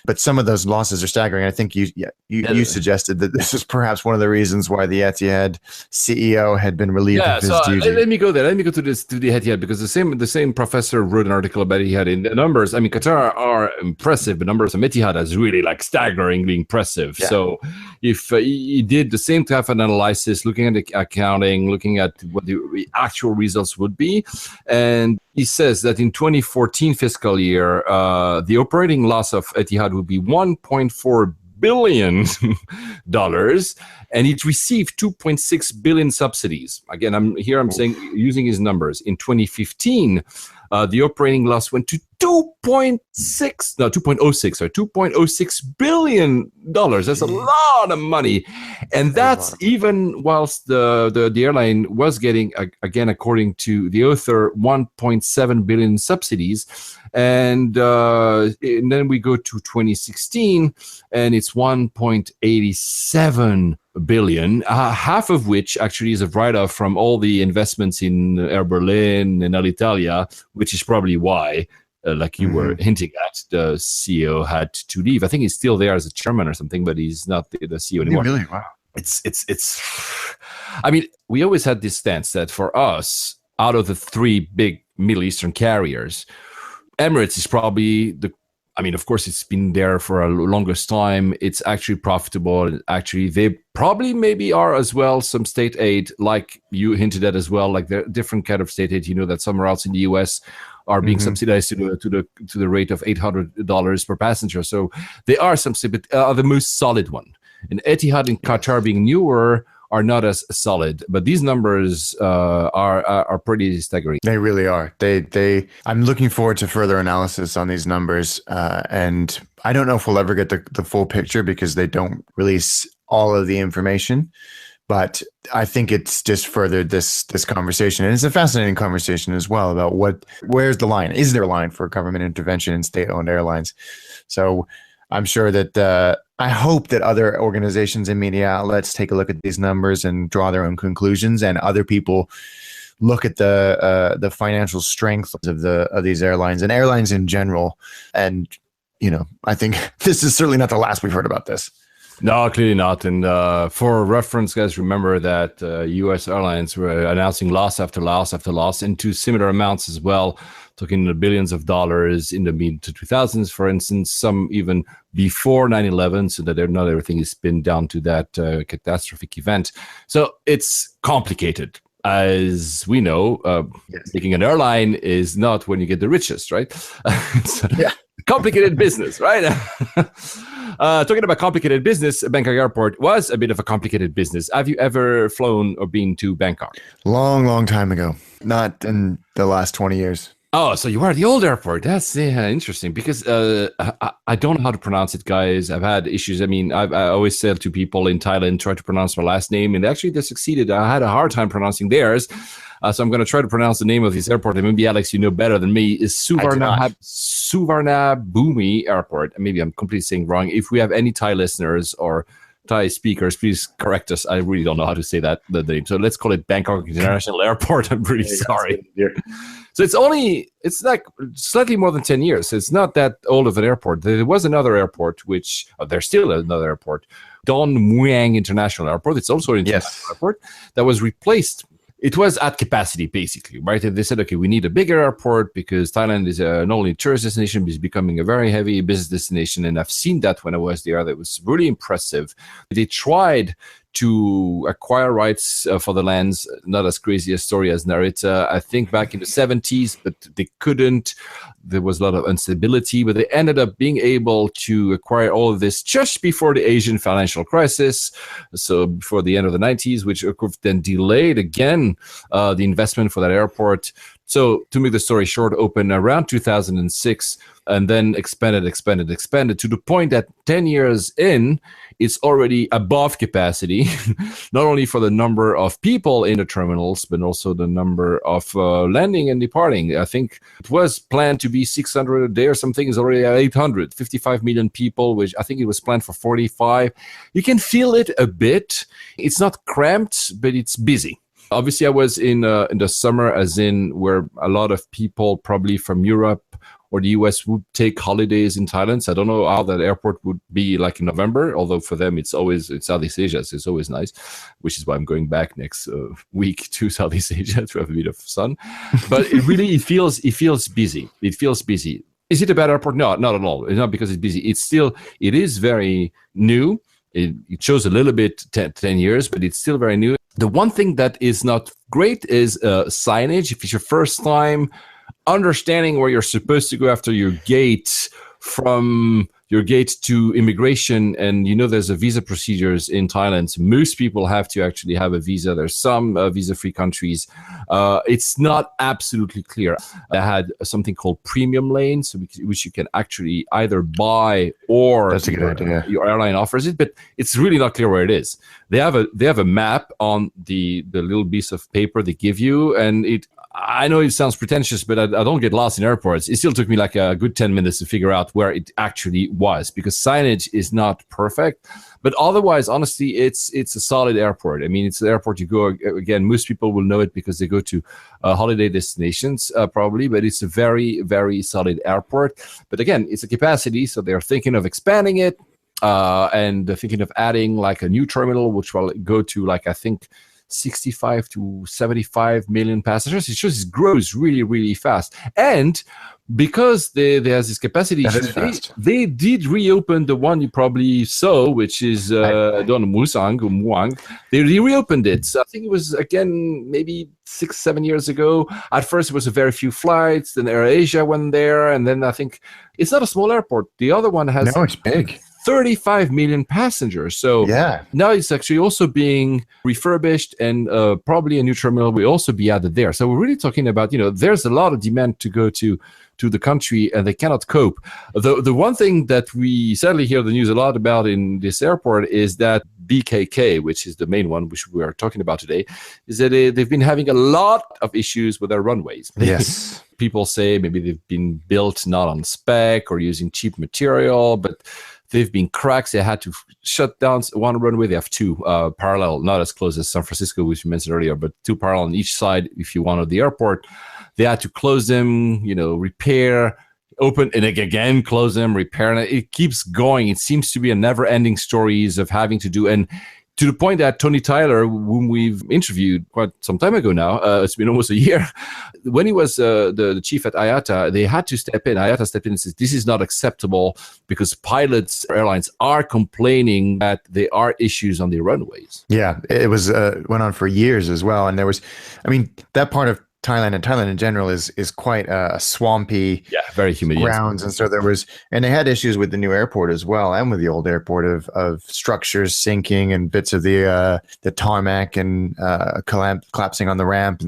But some of those losses are staggering. I think you suggested that this is perhaps one of the reasons why the Etihad CEO had been relieved of his duty. Let me go there. Let me go to the Etihad, because the same professor wrote an article about Etihad. In the numbers, I mean, Qatar are impressive, but numbers of Etihad is really staggeringly impressive. Yeah. So if he did the same type of analysis, looking at the accounting, looking at what the actual results would be, and he says that in 2014 fiscal year, the operating loss of Etihad would be $1.4 billion, and it received 2.6 billion subsidies. Again, I'm saying using his numbers. In 2015, the operating loss went to $2.06 billion. That's a lot of money. And that's even whilst the airline was getting, again, according to the author, 1.7 billion subsidies. And then we go to 2016, and it's 1.87 billion, half of which actually is a write-off from all the investments in Air Berlin and Alitalia, which is probably why, like you were hinting at, the CEO had to leave. I think he's still there as a chairman or something, but he's not the CEO anymore. Really? Wow. It's. I mean, we always had this stance that for us, out of the three big Middle Eastern carriers, Emirates is probably of course, it's been there for a longest time. It's actually profitable. Actually, they probably maybe are as well some state aid, like you hinted at as well, like the different kind of state aid, that somewhere else in the US are being subsidized to the rate of $800 per passenger. So they are some, but the most solid one. And Etihad and Qatar being newer are not as solid, but these numbers are pretty staggering. They really are. I'm looking forward to further analysis on these numbers, and I don't know if we'll ever get the full picture because they don't release all of the information. But I think it's just furthered this conversation, and it's a fascinating conversation as well about where's the line? Is there a line for government intervention in state-owned airlines? So I'm sure that I hope that other organizations and media outlets take a look at these numbers and draw their own conclusions, and other people look at the financial strength of these airlines and airlines in general. And I think this is certainly not the last we've heard about this. No, clearly not. And for reference, guys, remember that U.S. airlines were announcing loss after loss after loss into similar amounts as well, talking the billions of dollars in the mid-2000s, for instance, some even before 9/11, so that not everything is pinned down to that catastrophic event. So it's complicated. As we know, taking an airline is not when you get the richest, right? It's a complicated business, right? Talking about complicated business, Bangkok Airport was a bit of a complicated business. Have you ever flown or been to Bangkok? Long time ago. Not in the last 20 years. Oh, so you were at the old airport. That's interesting because I don't know how to pronounce it, guys. I've had issues. I mean, I always said to people in Thailand, try to pronounce my last name, and actually they succeeded. I had a hard time pronouncing theirs. So I'm going to try to pronounce the name of this airport. And maybe, Alex, you know better than me. Is Suvarnabhumi Airport. Maybe I'm completely saying wrong. If we have any Thai listeners or Thai speakers, please correct us. I really don't know how to say the name. So let's call it Bangkok International Airport. I'm really sorry. So it's like slightly more than 10 years. So it's not that old of an airport. There was another airport, there's still another airport, Don Mueang International Airport. It's also an international airport that was replaced. It was at capacity, basically, right? And they said, okay, we need a bigger airport because Thailand is not only a tourist destination, but it's becoming a very heavy business destination. And I've seen that when I was there. That was really impressive. They tried to acquire rights for the lands, not as crazy a story as Narita, I think back in the 70s, but they couldn't. There was a lot of instability, but they ended up being able to acquire all of this just before the Asian financial crisis, so before the end of the 90s, which of course then delayed again the investment for that airport. So to make the story short, opened around 2006 and then expanded to the point that 10 years in, it's already above capacity, not only for the number of people in the terminals, but also the number of landing and departing. I think it was planned to be 600 a day or something. It's already at 800, 55 million people, which I think it was planned for 45. You can feel it a bit. It's not cramped, but it's busy. Obviously, I was in the summer, as in where a lot of people probably from Europe or the US would take holidays in Thailand. So I don't know how that airport would be like in November, although for them it's Southeast Asia, so it's always nice, which is why I'm going back next week to Southeast Asia to have a bit of sun. But it feels busy. It feels busy. Is it a bad airport? No, not at all. It's not because it's busy. It is very new. It shows a little bit 10 years, but it's still very new. The one thing that is not great is signage. If it's your first time, understanding where you're supposed to go after your gate from your gate to immigration, and there's a visa procedures in Thailand. So most people have to actually have a visa. There's some visa-free countries. It's not absolutely clear. I had something called premium lanes, which you can actually either buy or That's a good idea. Your airline offers it, but it's really not clear where it is. They have a map on the little piece of paper they give you, and I know it sounds pretentious, but I don't get lost in airports. It still took me like a good 10 minutes to figure out where it actually was, because signage is not perfect. But otherwise, honestly, it's a solid airport. I mean, it's an airport you go, again, most people will know it because they go to holiday destinations probably, but it's a very, very solid airport. But again, it's a capacity, so they're thinking of expanding it and they're thinking of adding like a new terminal, which will go to like, I think, 65 to 75 million passengers. It shows it grows really, really fast. And because there's this capacity issue, they did reopen the one you probably saw, which is Don Muang. They reopened it. So I think it was, again, maybe 6-7 years ago. At first, it was a very few flights. Then AnalyseAsia went there. And then I think it's not a small airport. The other one has... No, it's big. 35 million passengers. So now it's actually also being refurbished, and probably a new terminal will also be added there. So we're really talking about, there's a lot of demand to go to the country, and they cannot cope. The one thing that we sadly hear the news a lot about in this airport is that BKK, which is the main one which we are talking about today, is that they've been having a lot of issues with their runways. Yes. People say maybe they've been built not on spec or using cheap material, but they've been cracks. They had to shut down one runway. They have two parallel, not as close as San Francisco, which you mentioned earlier, but two parallel on each side if you wanted the airport. They had to close them, repair, open, and again, close them, repair. And it keeps going. It seems to be a never-ending stories of having to do. And to the point that Tony Tyler, whom we've interviewed quite some time ago now, it's been almost a year, when he was the chief at IATA, they had to step in. IATA stepped in and says, this is not acceptable because pilots, airlines are complaining that there are issues on the runways. Yeah, it was went on for years as well. And there was, that part of Thailand, and Thailand in general is quite swampy, very humid grounds, and so and they had issues with the new airport as well, and with the old airport of structures sinking and bits of the tarmac and collapsing on the ramp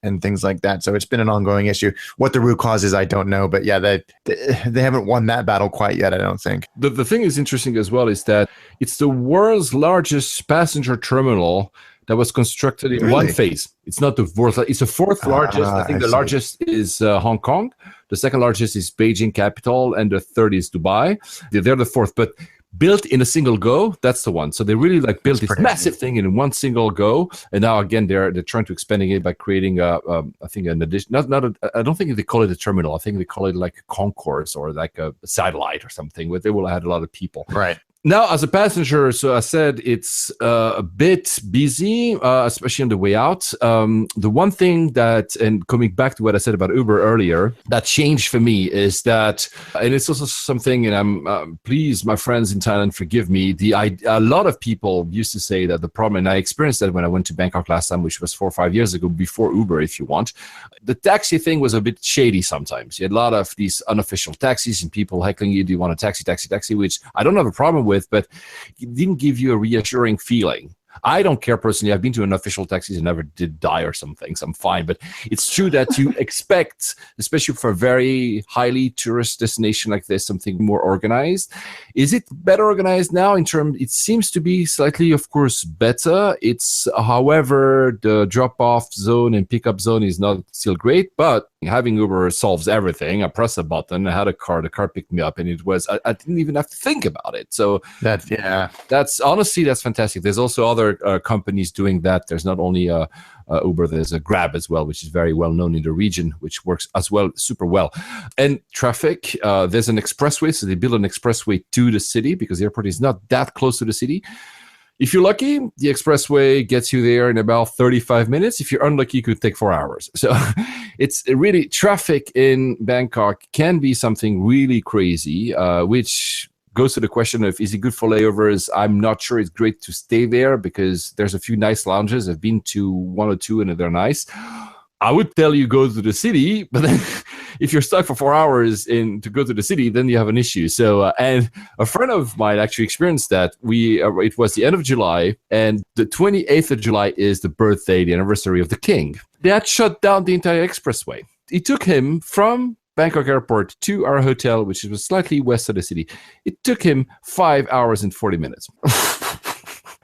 and things like that. So it's been an ongoing issue. What the root cause is, I don't know, but they haven't won that battle quite yet, I don't think. The thing is interesting as well is that it's the world's largest passenger terminal that was constructed in one phase. It's not the fourth. It's the fourth largest. I think the largest is Hong Kong. The second largest is Beijing capital, and the third is Dubai. They're the fourth, but built in a single go. That's the one. So they really built this massive thing in one single go. And now again, they're trying to expanding it by creating I think an addition. I don't think they call it a terminal. I think they call it like a concourse or like a satellite or something, where they will add a lot of people. Right. Now, as a passenger, so I said it's a bit busy, especially on the way out. The one thing that, and coming back to what I said about Uber earlier, that changed for me is that, and it's also something, and I'm please, my friends in Thailand, forgive me. A lot of people used to say that the problem, and I experienced that when I went to Bangkok last time, which was 4 or 5 years ago, before Uber, if you want. The taxi thing was a bit shady sometimes. You had a lot of these unofficial taxis and people heckling you, do you want a taxi, which I don't have a problem with, but it didn't give you a reassuring feeling. I don't care personally. I've been to unofficial taxis and never did die or something, so I'm fine. But it's true that you expect, especially for a very highly tourist destination like this, something more organized. Is it better organized now in terms? It seems to be slightly, of course, better. It's, however, the drop-off zone and pickup zone is not still great, but having Uber solves everything. I press a button, I had a car, the car picked me up, and it was, I didn't even have to think about it. So that's honestly, that's fantastic. There's also other companies doing that. There's not only Uber, there's a Grab as well, which is very well known in the region, which works as well, super well. And traffic, there's an expressway. So they build an expressway to the city because the airport is not that close to the city. If you're lucky, the expressway gets you there in about 35 minutes. If you're unlucky, it could take 4 hours. So it's really, traffic in Bangkok can be something really crazy, which goes to the question of, is it good for layovers? I'm not sure it's great to stay there because there's a few nice lounges. I've been to one or two and they're nice. I would tell you go to the city, but then if you're stuck for 4 hours to go to the city, then you have an issue. So, and a friend of mine actually experienced that. It was the end of July, and the 28th of July is the anniversary of the king. They had shut down the entire expressway. It took him from Bangkok airport to our hotel, which was slightly west of the city. It took him 5 hours and 40 minutes.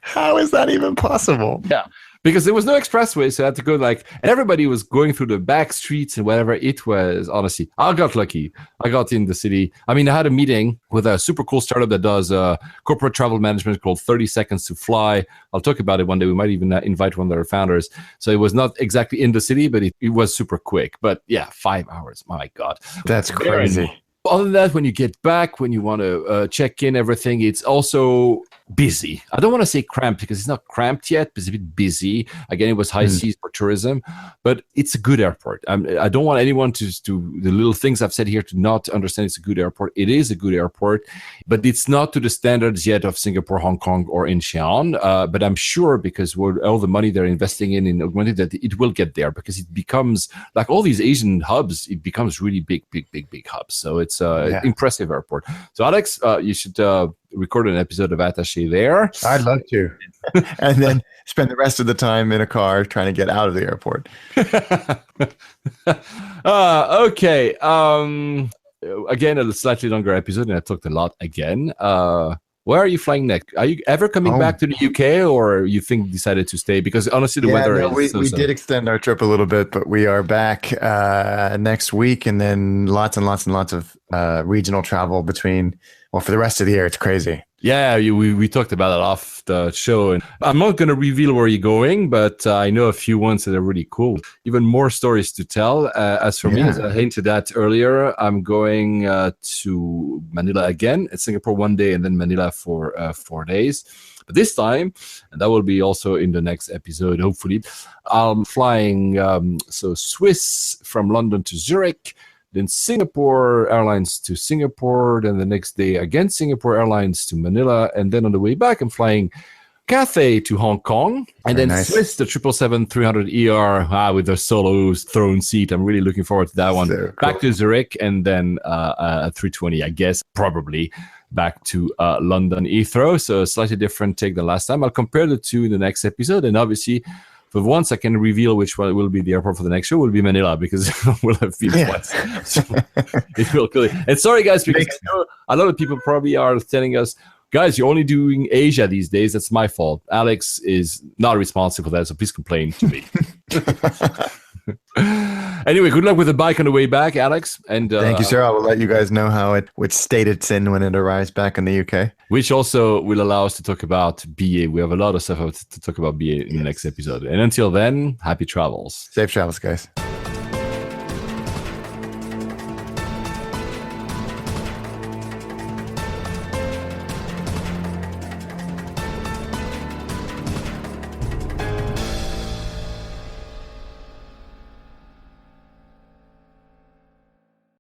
How is that even possible? Yeah. Because there was no expressway, so I had to go and everybody was going through the back streets and whatever. It was, honestly, I got lucky. I got in the city. I mean, I had a meeting with a super cool startup that does corporate travel management called 30 Seconds to Fly. I'll talk about it one day. We might even invite one of their founders. So it was not exactly in the city, but it was super quick. But yeah, 5 hours. My God. That's crazy. Other than that, when you get back, when you want to check in everything, it's also busy. I don't want to say cramped because it's not cramped yet, but it's a bit busy. Again, it was high seas for tourism, but it's a good airport. I don't want anyone to the little things I've said here to not understand it's a good airport. It is a good airport, but it's not to the standards yet of Singapore, Hong Kong, or Incheon. But I'm sure because all the money they're investing in augmented, that it will get there because it becomes like all these Asian hubs. It becomes really big hubs. So it's an impressive airport. So Alex, you should record an episode of Attaché there. I'd love to. And then spend the rest of the time in a car trying to get out of the airport. Okay. Again, a slightly longer episode, and I talked a lot again. Where are you flying next? Are you ever coming back to the UK, or you decided to stay? Because honestly, the weather is we did extend our trip a little bit, but we are back next week, and then lots and lots and lots of regional travel for the rest of the year. It's crazy. Yeah, we talked about it off the show, and I'm not going to reveal where you're going, but I know a few ones that are really cool. Even more stories to tell. As for me, as I hinted at earlier, I'm going to Manila again, at Singapore one day, and then Manila for 4 days. But this time, and that will be also in the next episode, hopefully, I'm flying Swiss from London to Zurich, then Singapore Airlines to Singapore, then the next day again Singapore Airlines to Manila, and then on the way back I'm flying Cathay to Hong Kong, and then Swiss, the 777-300ER with the solo throne seat. I'm really looking forward to that one. So back to Zurich, and then a 320, I guess, probably back to London Heathrow. So a slightly different take than last time. I'll compare the two in the next episode, and obviously for once I can reveal which one will be the airport for the next show will be Manila, because we'll have been twice. So it will kill it. And sorry guys, because I know a lot of people probably are telling us, guys, you're only doing Asia these days. That's my fault. Alex is not responsible for that, so please complain to me. Anyway, good luck with the bike on the way back, Alex. And thank you, sir. I will let you guys know which state it's in when it arrives back in the UK. Which also will allow us to talk about BA. We have a lot of stuff to talk about BA in the next episode. And until then, happy travels. Safe travels, guys.